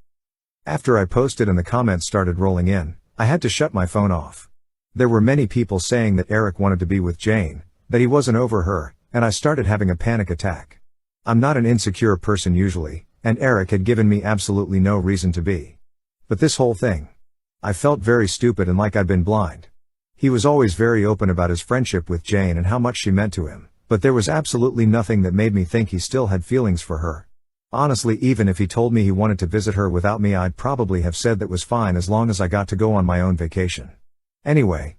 [SPEAKER 1] After I posted and the comments started rolling in, I had to shut my phone off. There were many people saying that Eric wanted to be with Jane, that he wasn't over her, and I started having a panic attack. I'm not an insecure person usually, and Eric had given me absolutely no reason to be. But this whole thing. I felt very stupid and like I'd been blind. He was always very open about his friendship with Jane and how much she meant to him, but there was absolutely nothing that made me think he still had feelings for her. Honestly, even if he told me he wanted to visit her without me, I'd probably have said that was fine as long as I got to go on my own vacation. Anyway,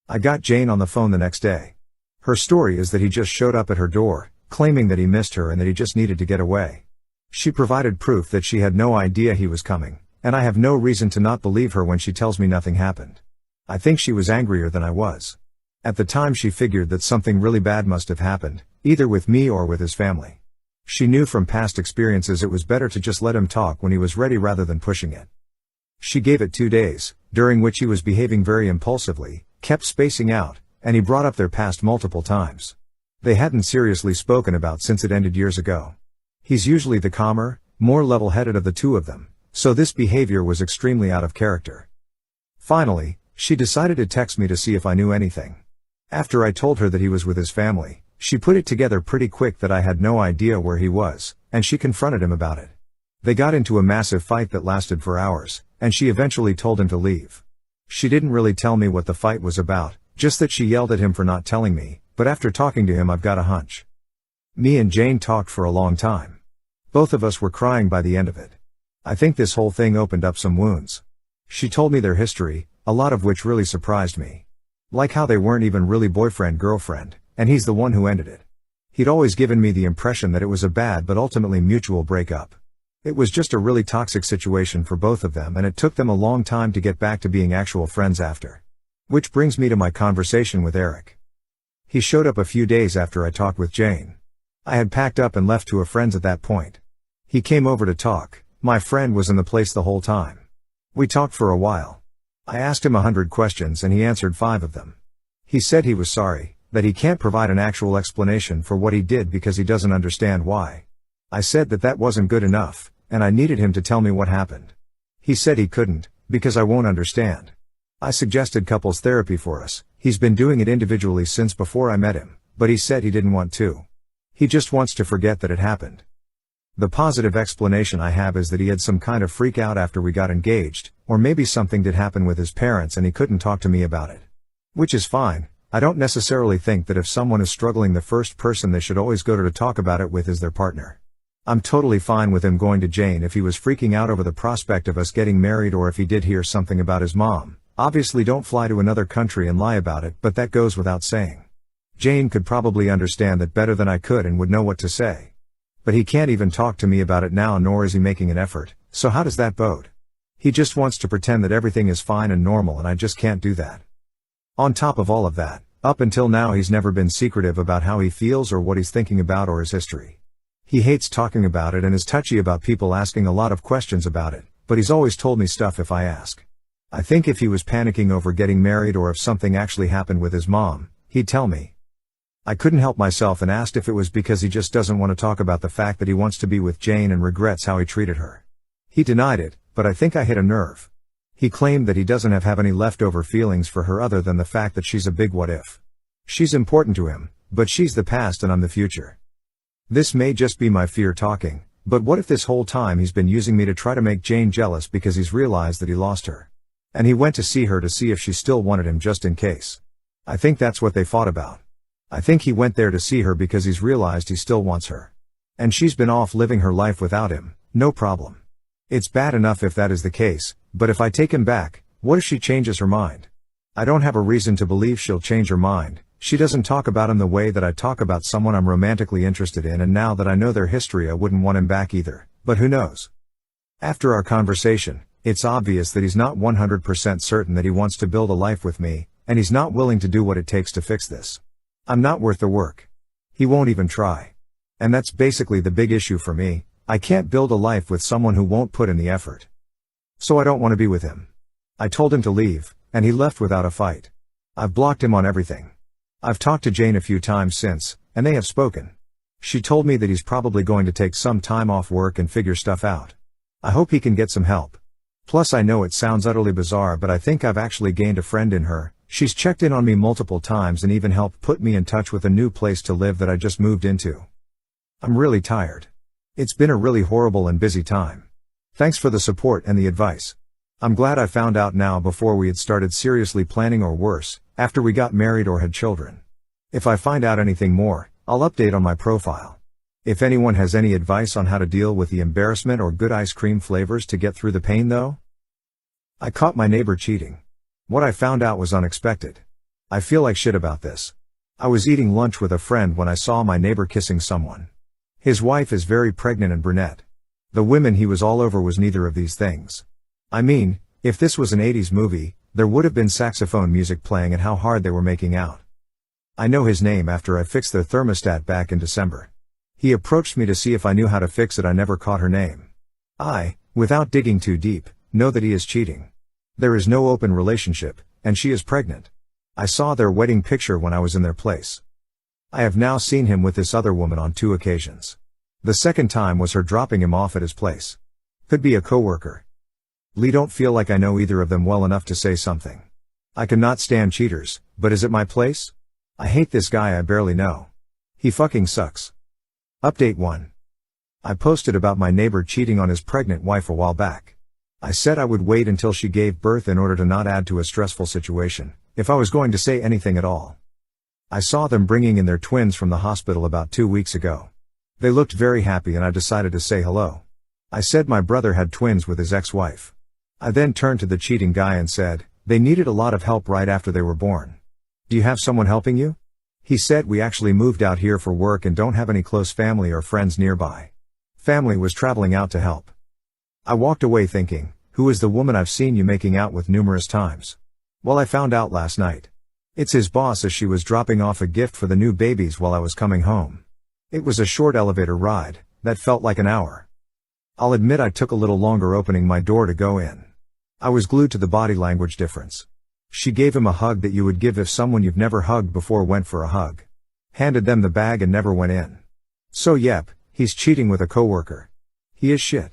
[SPEAKER 1] I got Jane on the phone the next day. Her story is that he just showed up at her door, claiming that he missed her and that he just needed to get away. She provided proof that she had no idea he was coming, and I have no reason to not believe her when she tells me nothing happened. I think she was angrier than I was. At the time she figured that something really bad must have happened, either with me or with his family. She knew from past experiences it was better to just let him talk when he was ready rather than pushing it. She gave it 2 days, during which he was behaving very impulsively, kept spacing out, and he brought up their past multiple times. They hadn't seriously spoken about since it ended years ago. He's usually the calmer, more level-headed of the two of them, so this behavior was extremely out of character. Finally, she decided to text me to see if I knew anything. After I told her that he was with his family, she put it together pretty quick that I had no idea where he was, and she confronted him about it. They got into a massive fight that lasted for hours, and she eventually told him to leave. She didn't really tell me what the fight was about, just that she yelled at him for not telling me, but after talking to him I've got a hunch. Me and Jane talked for a long time. Both of us were crying by the end of it. I think this whole thing opened up some wounds. She told me their history, a lot of which really surprised me. Like how they weren't even really boyfriend-girlfriend, and he's the one who ended it. He'd always given me the impression that it was a bad but ultimately mutual breakup. It was just a really toxic situation for both of them, and it took them a long time to get back to being actual friends after. Which brings me to my conversation with Eric. He showed up a few days after I talked with Jane. I had packed up and left to a friend's at that point. He came over to talk. My friend was in the place the whole time. We talked for a while. I asked him 100 questions and he answered 5 of them. He said he was sorry, that he can't provide an actual explanation for what he did because he doesn't understand why. I said that that wasn't good enough, and I needed him to tell me what happened. He said he couldn't, because I won't understand. I suggested couples therapy for us. He's been doing it individually since before I met him, but he said he didn't want to. He just wants to forget that it happened. The positive explanation I have is that he had some kind of freak out after we got engaged, or maybe something did happen with his parents and he couldn't talk to me about it. Which is fine. I don't necessarily think that if someone is struggling, the first person they should always go to talk about it with is their partner. I'm totally fine with him going to Jane if he was freaking out over the prospect of us getting married, or if he did hear something about his mom. Obviously don't fly to another country and lie about it, but that goes without saying. Jane could probably understand that better than I could and would know what to say. But he can't even talk to me about it now, nor is he making an effort, so how does that bode? He just wants to pretend that everything is fine and normal, and I just can't do that. On top of all of that, up until now he's never been secretive about how he feels or what he's thinking about or his history. He hates talking about it and is touchy about people asking a lot of questions about it, but he's always told me stuff if I ask. I think if he was panicking over getting married or if something actually happened with his mom, he'd tell me. I couldn't help myself and asked if it was because he just doesn't want to talk about the fact that he wants to be with Jane and regrets how he treated her. He denied it, but I think I hit a nerve. He claimed that he doesn't have any leftover feelings for her other than the fact that she's a big what if. She's important to him, but she's the past and I'm the future. This may just be my fear talking, but what if this whole time he's been using me to try to make Jane jealous because he's realized that he lost her? And he went to see her to see if she still wanted him just in case. I think that's what they fought about. I think he went there to see her because he's realized he still wants her. And she's been off living her life without him, no problem. It's bad enough if that is the case, but if I take him back, what if she changes her mind? I don't have a reason to believe she'll change her mind. She doesn't talk about him the way that I talk about someone I'm romantically interested in, and now that I know their history I wouldn't want him back either, but who knows? After our conversation, it's obvious that he's not 100% certain that he wants to build a life with me, and he's not willing to do what it takes to fix this. I'm not worth the work. He won't even try. And that's basically the big issue for me. I can't build a life with someone who won't put in the effort. So I don't want to be with him. I told him to leave, and he left without a fight. I've blocked him on everything. I've talked to Jane a few times since, and they have spoken. She told me that he's probably going to take some time off work and figure stuff out. I hope he can get some help. Plus I know it sounds utterly bizarre, but I think I've actually gained a friend in her. She's checked in on me multiple times and even helped put me in touch with a new place to live that I just moved into. I'm really tired. It's been a really horrible and busy time. Thanks for the support and the advice. I'm glad I found out now before we had started seriously planning, or worse, after we got married or had children. If I find out anything more, I'll update on my profile. If anyone has any advice on how to deal with the embarrassment or good ice cream flavors to get through the pain though? I caught my neighbor cheating. What I found out was unexpected. I feel like shit about this. I was eating lunch with a friend when I saw my neighbor kissing someone. His wife is very pregnant and brunette. The women he was all over was neither of these things. I mean, if this was an 80s movie, there would have been saxophone music playing at how hard they were making out. I know his name after I fixed their thermostat back in December. He approached me to see if I knew how to fix it. I never caught her name. I, without digging too deep, know that he is cheating. There is no open relationship, and she is pregnant. I saw their wedding picture when I was in their place. I have now seen him with this other woman on 2 occasions. The second time was her dropping him off at his place. Could be a coworker. Lee, don't feel like I know either of them well enough to say something. I cannot stand cheaters, but is it my place? I hate this guy I barely know. He fucking sucks. Update 1. I posted about my neighbor cheating on his pregnant wife a while back. I said I would wait until she gave birth in order to not add to a stressful situation, if I was going to say anything at all. I saw them bringing in their twins from the hospital about 2 weeks ago. They looked very happy and I decided to say hello. I said my brother had twins with his ex-wife. I then turned to the cheating guy and said, they needed a lot of help right after they were born. Do you have someone helping you? He said, we actually moved out here for work and don't have any close family or friends nearby. Family was traveling out to help. I walked away thinking, who is the woman I've seen you making out with numerous times? Well, I found out last night. It's his boss, as she was dropping off a gift for the new babies while I was coming home. It was a short elevator ride, that felt like an hour. I'll admit I took a little longer opening my door to go in. I was glued to the body language difference. She gave him a hug that you would give if someone you've never hugged before went for a hug. Handed them the bag and never went in. So yep, he's cheating with a coworker. He is shit.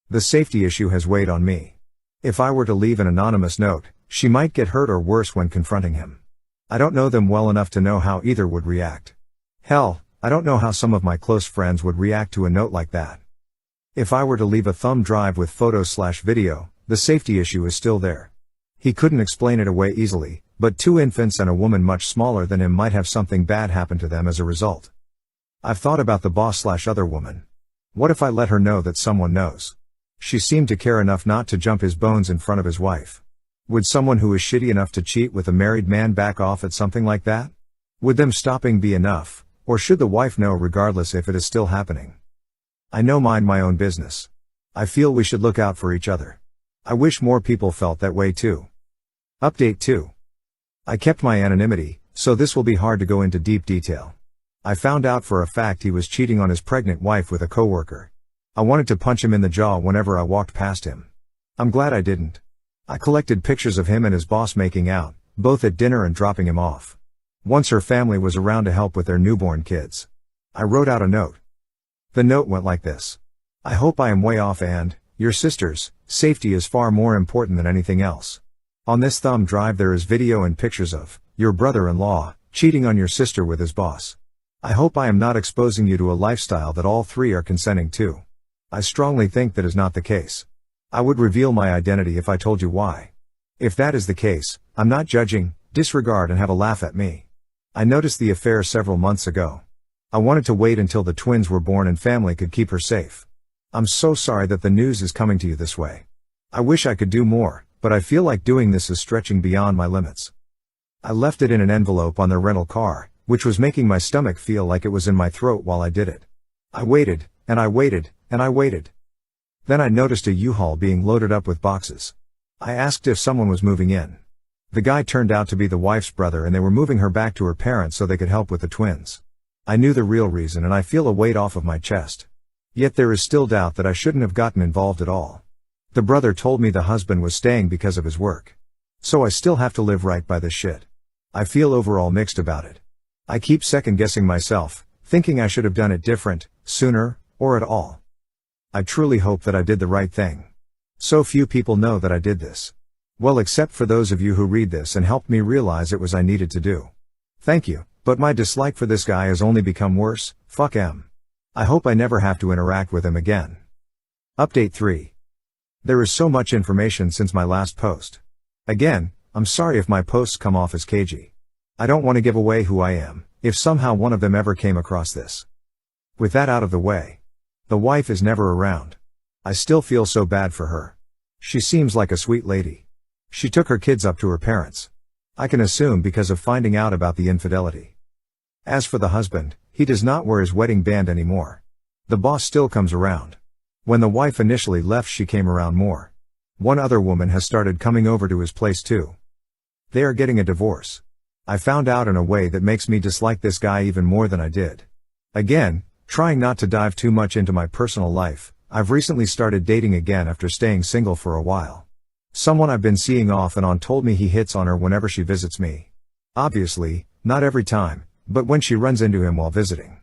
[SPEAKER 1] The safety issue has weighed on me. If I were to leave an anonymous note, she might get hurt or worse when confronting him. I don't know them well enough to know how either would react. Hell, I don't know how some of my close friends would react to a note like that. If I were to leave a thumb drive with photos/video, the safety issue is still there. He couldn't explain it away easily, but 2 infants and a woman much smaller than him might have something bad happen to them as a result. I've thought about the boss/other woman. What if I let her know that someone knows? She seemed to care enough not to jump his bones in front of his wife. Would someone who is shitty enough to cheat with a married man back off at something like that? Would them stopping be enough, or should the wife know regardless if it is still happening? I know mind my own business. I feel we should look out for each other. I wish more people felt that way too. Update 2. I kept my anonymity, so this will be hard to go into deep detail. I found out for a fact he was cheating on his pregnant wife with a coworker. I wanted to punch him in the jaw whenever I walked past him. I'm glad I didn't. I collected pictures of him and his boss making out, both at dinner and dropping him off. Once her family was around to help with their newborn kids. I wrote out a note. The note went like this. I hope I am way off and, your sisters, safety is far more important than anything else. On this thumb drive there is video and pictures of, your brother-in-law, cheating on your sister with his boss. I hope I am not exposing you to a lifestyle that all 3 are consenting to. I strongly think that is not the case. I would reveal my identity if I told you why. If that is the case, I'm not judging, disregard and have a laugh at me. I noticed the affair several months ago. I wanted to wait until the twins were born and family could keep her safe. I'm so sorry that the news is coming to you this way. I wish I could do more, but I feel like doing this is stretching beyond my limits. I left it in an envelope on their rental car, which was making my stomach feel like it was in my throat while I did it. I waited, and I waited, and I waited. Then I noticed a U-Haul being loaded up with boxes. I asked if someone was moving in. The guy turned out to be the wife's brother and they were moving her back to her parents so they could help with the twins. I knew the real reason and I feel a weight off of my chest. Yet there is still doubt that I shouldn't have gotten involved at all. The brother told me the husband was staying because of his work. So I still have to live right by this shit. I feel overall mixed about it. I keep second-guessing myself, thinking I should have done it different, sooner, or at all. I truly hope that I did the right thing. So few people know that I did this. Well, except for those of you who read this and helped me realize it was I needed to do. Thank you, but my dislike for this guy has only become worse, fuck him. I hope I never have to interact with him again. Update 3. There is so much information since my last post. Again, I'm sorry if my posts come off as cagey. I don't want to give away who I am, if somehow one of them ever came across this. With that out of the way. The wife is never around. I still feel so bad for her. She seems like a sweet lady. She took her kids up to her parents. I can assume because of finding out about the infidelity. As for the husband, he does not wear his wedding band anymore. The boss still comes around. When the wife initially left she came around more. One other woman has started coming over to his place too. They are getting a divorce. I found out in a way that makes me dislike this guy even more than I did. Again, trying not to dive too much into my personal life, I've recently started dating again after staying single for a while. Someone I've been seeing off and on told me he hits on her whenever she visits me. Obviously, not every time, but when she runs into him while visiting.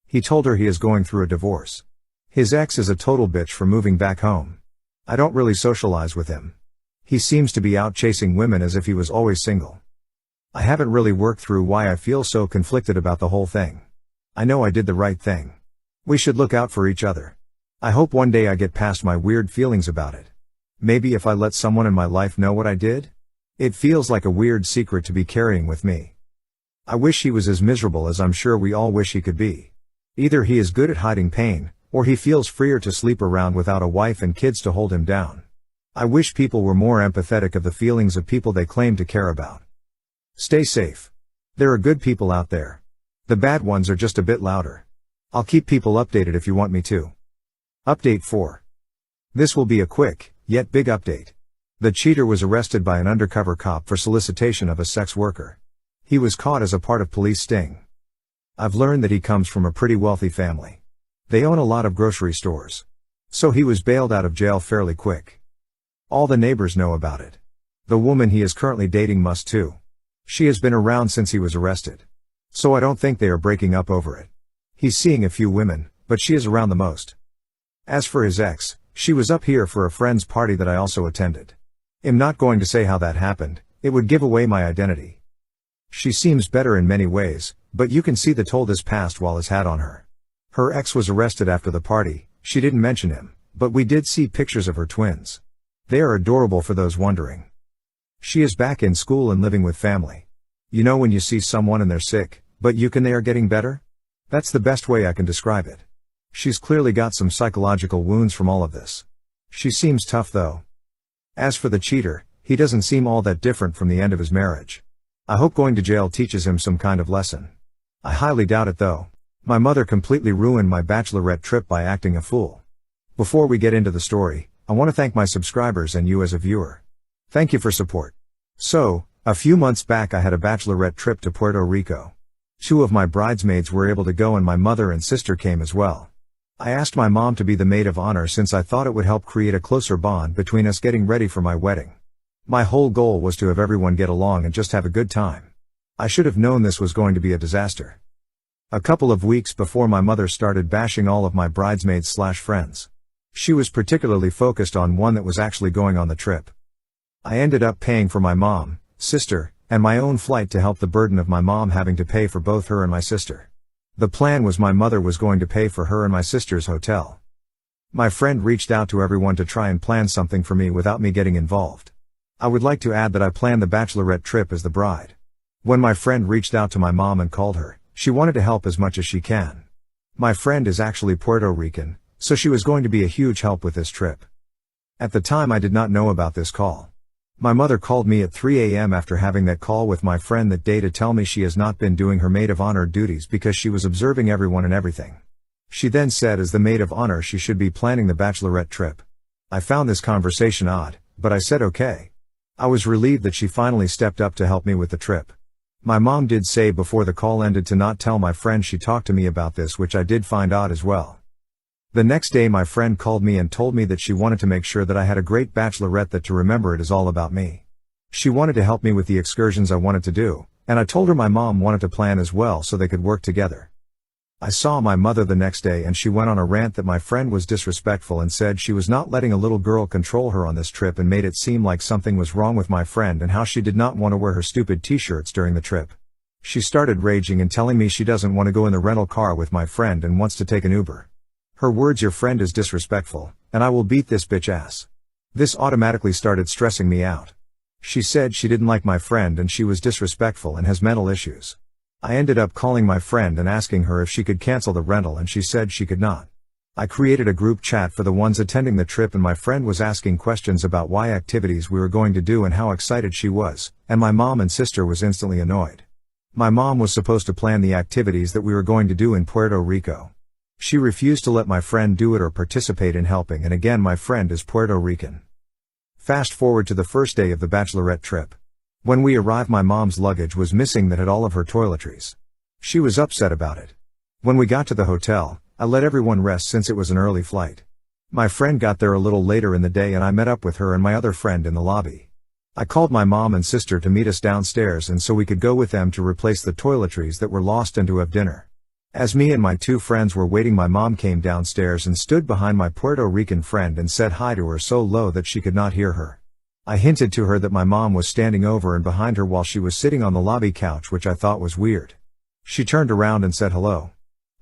[SPEAKER 1] He told her he is going through a divorce. His ex is a total bitch for moving back home. I don't really socialize with him. He seems to be out chasing women as if he was always single. I haven't really worked through why I feel so conflicted about the whole thing. I know I did the right thing. We should look out for each other. I hope one day I get past my weird feelings about it. Maybe if I let someone in my life know what I did? It feels like a weird secret to be carrying with me. I wish he was as miserable as I'm sure we all wish he could be. Either he is good at hiding pain, or he feels freer to sleep around without a wife and kids to hold him down. I wish people were more empathetic of the feelings of people they claim to care about. Stay safe. There are good people out there. The bad ones are just a bit louder. I'll keep people updated if you want me to. Update 4. This will be a quick, yet big update. The cheater was arrested by an undercover cop for solicitation of a sex worker. He was caught as a part of police sting. I've learned that he comes from a pretty wealthy family. They own a lot of grocery stores. So he was bailed out of jail fairly quick. All the neighbors know about it. The woman he is currently dating must too. She has been around since he was arrested. So I don't think they are breaking up over it. He's seeing a few women, but she is around the most. As for his ex, she was up here for a friend's party that I also attended. I'm not going to say how that happened, it would give away my identity. She seems better in many ways, but you can see the toll this past while has had on her. Her ex was arrested after the party. She didn't mention him, but we did see pictures of her twins. They are adorable for those wondering. She is back in school and living with family. You know when you see someone and they're sick, but they are getting better? That's the best way I can describe it. She's clearly got some psychological wounds from all of this. She seems tough though. As for the cheater, he doesn't seem all that different from the end of his marriage. I hope going to jail teaches him some kind of lesson. I highly doubt it though. My mother completely ruined my bachelorette trip by acting a fool. Before we get into the story, I want to thank my subscribers and you as a viewer. Thank you for support. So, a few months back I had a bachelorette trip to Puerto Rico. 2 of my bridesmaids were able to go and my mother and sister came as well. I asked my mom to be the maid of honor since I thought it would help create a closer bond between us getting ready for my wedding. My whole goal was to have everyone get along and just have a good time. I should have known this was going to be a disaster. A couple of weeks before my mother started bashing all of my bridesmaids/friends. She was particularly focused on one that was actually going on the trip. I ended up paying for my mom, sister, and my own flight to help the burden of my mom having to pay for both her and my sister. The plan was my mother was going to pay for her and my sister's hotel. My friend reached out to everyone to try and plan something for me without me getting involved. I would like to add that I planned the bachelorette trip as the bride. When my friend reached out to my mom and called her, she wanted to help as much as she can. My friend is actually Puerto Rican, so she was going to be a huge help with this trip. At the time I did not know about this call. My mother called me at 3 a.m. after having that call with my friend that day to tell me she has not been doing her maid of honor duties because she was observing everyone and everything. She then said as the maid of honor she should be planning the bachelorette trip. I found this conversation odd, but I said okay. I was relieved that she finally stepped up to help me with the trip. My mom did say before the call ended to not tell my friend she talked to me about this, which I did find odd as well. The next day my friend called me and told me that she wanted to make sure that I had a great bachelorette, that to remember it is all about me. She wanted to help me with the excursions I wanted to do, and I told her my mom wanted to plan as well so they could work together. I saw my mother the next day and she went on a rant that my friend was disrespectful and said she was not letting a little girl control her on this trip and made it seem like something was wrong with my friend and how she did not want to wear her stupid t-shirts during the trip. She started raging and telling me she doesn't want to go in the rental car with my friend and wants to take an Uber. Her words, "Your friend is disrespectful, and I will beat this bitch ass." This automatically started stressing me out. She said she didn't like my friend and she was disrespectful and has mental issues. I ended up calling my friend and asking her if she could cancel the rental and she said she could not. I created a group chat for the ones attending the trip and my friend was asking questions about why activities we were going to do and how excited she was, and my mom and sister was instantly annoyed. My mom was supposed to plan the activities that we were going to do in Puerto Rico. She refused to let my friend do it or participate in helping, and again my friend is Puerto Rican. Fast forward to the first day of the bachelorette trip. When we arrived my mom's luggage was missing that had all of her toiletries. She was upset about it. When we got to the hotel, I let everyone rest since it was an early flight. My friend got there a little later in the day and I met up with her and my other friend in the lobby. I called my mom and sister to meet us downstairs and so we could go with them to replace the toiletries that were lost and to have dinner. As me and my 2 friends were waiting, my mom came downstairs and stood behind my Puerto Rican friend and said hi to her so low that she could not hear her. I hinted to her that my mom was standing over and behind her while she was sitting on the lobby couch, which I thought was weird. She turned around and said hello.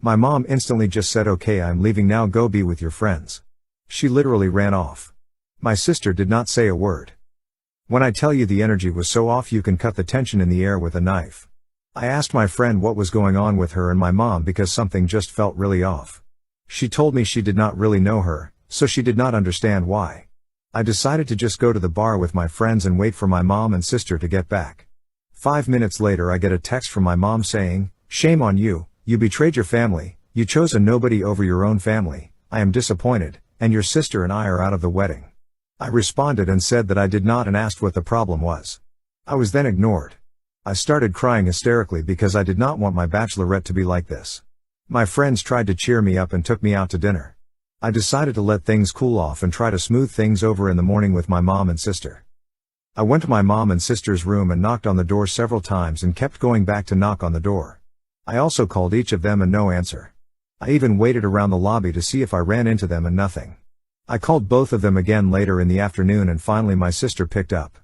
[SPEAKER 1] My mom instantly just said, "Okay, I'm leaving now, go be with your friends." She literally ran off. My sister did not say a word. When I tell you the energy was so off you can cut the tension in the air with a knife. I asked my friend what was going on with her and my mom because something just felt really off. She told me she did not really know her, so she did not understand why. I decided to just go to the bar with my friends and wait for my mom and sister to get back. 5 minutes later I get a text from my mom saying, "Shame on you, you betrayed your family, you chose a nobody over your own family, I am disappointed, and your sister and I are out of the wedding." I responded and said that I did not and asked what the problem was. I was then ignored. I started crying hysterically because I did not want my bachelorette to be like this. My friends tried to cheer me up and took me out to dinner. I decided to let things cool off and try to smooth things over in the morning with my mom and sister. I went to my mom and sister's room and knocked on the door several times and kept going back to knock on the door. I also called each of them and no answer. I even waited around the lobby to see if I ran into them and nothing. I called both of them again later in the afternoon and finally my sister picked up.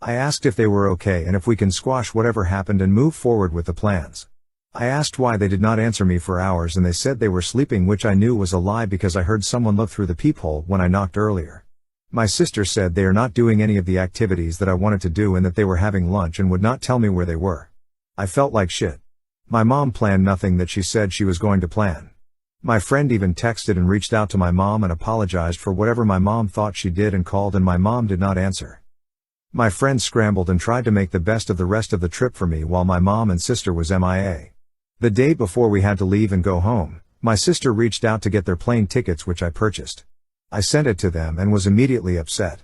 [SPEAKER 1] I asked if they were okay and if we can squash whatever happened and move forward with the plans. I asked why they did not answer me for hours and they said they were sleeping, which I knew was a lie because I heard someone look through the peephole when I knocked earlier. My sister said they are not doing any of the activities that I wanted to do and that they were having lunch and would not tell me where they were. I felt like shit. My mom planned nothing that she said she was going to plan. My friend even texted and reached out to my mom and apologized for whatever my mom thought she did and called, and my mom did not answer. My friend scrambled and tried to make the best of the rest of the trip for me while my mom and sister was MIA. The day before we had to leave and go home, my sister reached out to get their plane tickets, which I purchased. I sent it to them and was immediately upset.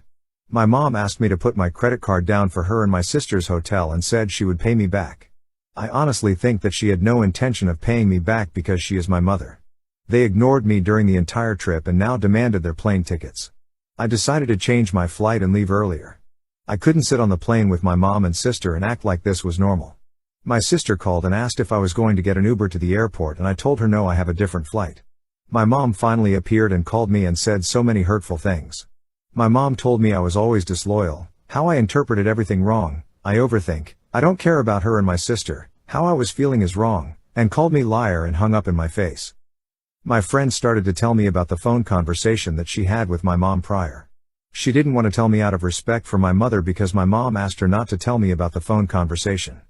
[SPEAKER 1] My mom asked me to put my credit card down for her and my sister's hotel and said she would pay me back. I honestly think that she had no intention of paying me back because she is my mother. They ignored me during the entire trip and now demanded their plane tickets. I decided to change my flight and leave earlier. I couldn't sit on the plane with my mom and sister and act like this was normal. My sister called and asked if I was going to get an Uber to the airport and I told her no, I have a different flight. My mom finally appeared and called me and said so many hurtful things. My mom told me I was always disloyal, how I interpreted everything wrong, I overthink, I don't care about her and my sister, how I was feeling is wrong, and called me liar and hung up in my face. My friend started to tell me about the phone conversation that she had with my mom prior. She didn't want to tell me out of respect for my mother because my mom asked her not to tell me about the phone conversation.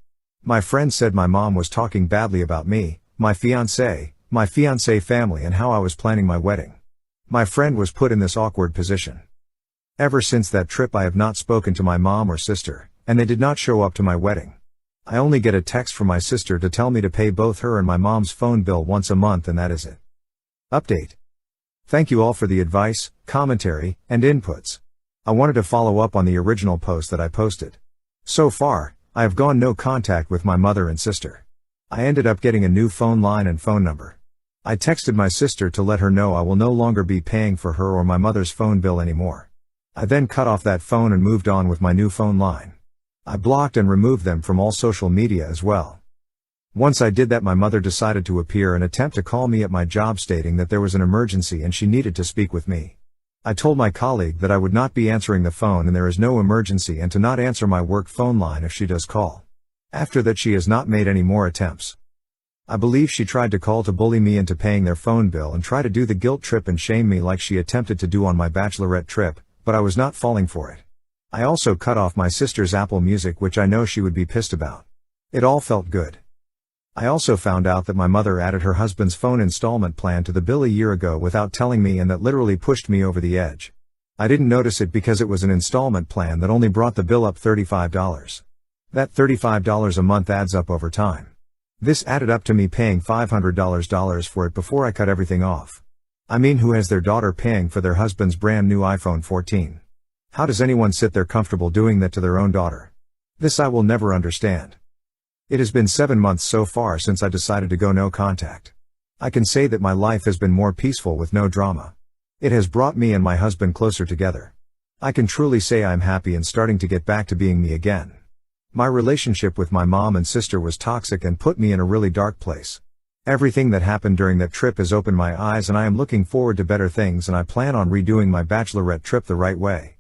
[SPEAKER 1] My friend said my mom was talking badly about me, my fiancé family, and how I was planning my wedding. My friend was put in this awkward position. Ever since that trip I have not spoken to my mom or sister, and they did not show up to my wedding. I only get a text from my sister to tell me to pay both her and my mom's phone bill once a month, and that is it. Update. Thank you all for the advice, commentary, and inputs. I wanted to follow up on the original post that I posted. So far, I have gone no contact with my mother and sister. I ended up getting a new phone line and phone number. I texted my sister to let her know I will no longer be paying for her or my mother's phone bill anymore. I then cut off that phone and moved on with my new phone line. I blocked and removed them from all social media as well. Once I did that, my mother decided to appear and attempt to call me at my job, stating that there was an emergency and she needed to speak with me. I told my colleague that I would not be answering the phone and there is no emergency, and to not answer my work phone line if she does call. After that she has not made any more attempts. I believe she tried to call to bully me into paying their phone bill and try to do the guilt trip and shame me like she attempted to do on my bachelorette trip, but I was not falling for it. I also cut off my sister's Apple Music, which I know she would be pissed about. It all felt good. I also found out that my mother added her husband's phone installment plan to the bill a year ago without telling me, and that literally pushed me over the edge. I didn't notice it because it was an installment plan that only brought the bill up $35. That $35 a month adds up over time. This added up to me paying $500 for it before I cut everything off. I mean, who has their daughter paying for their husband's brand new iPhone 14? How does anyone sit there comfortable doing that to their own daughter? This I will never understand. It has been 7 months so far since I decided to go no contact. I can say that my life has been more peaceful with no drama. It has brought me and my husband closer together. I can truly say I am happy and starting to get back to being me again. My relationship with my mom and sister was toxic and put me in a really dark place. Everything that happened during that trip has opened my eyes, and I am looking forward to better things, and I plan on redoing my bachelorette trip the right way.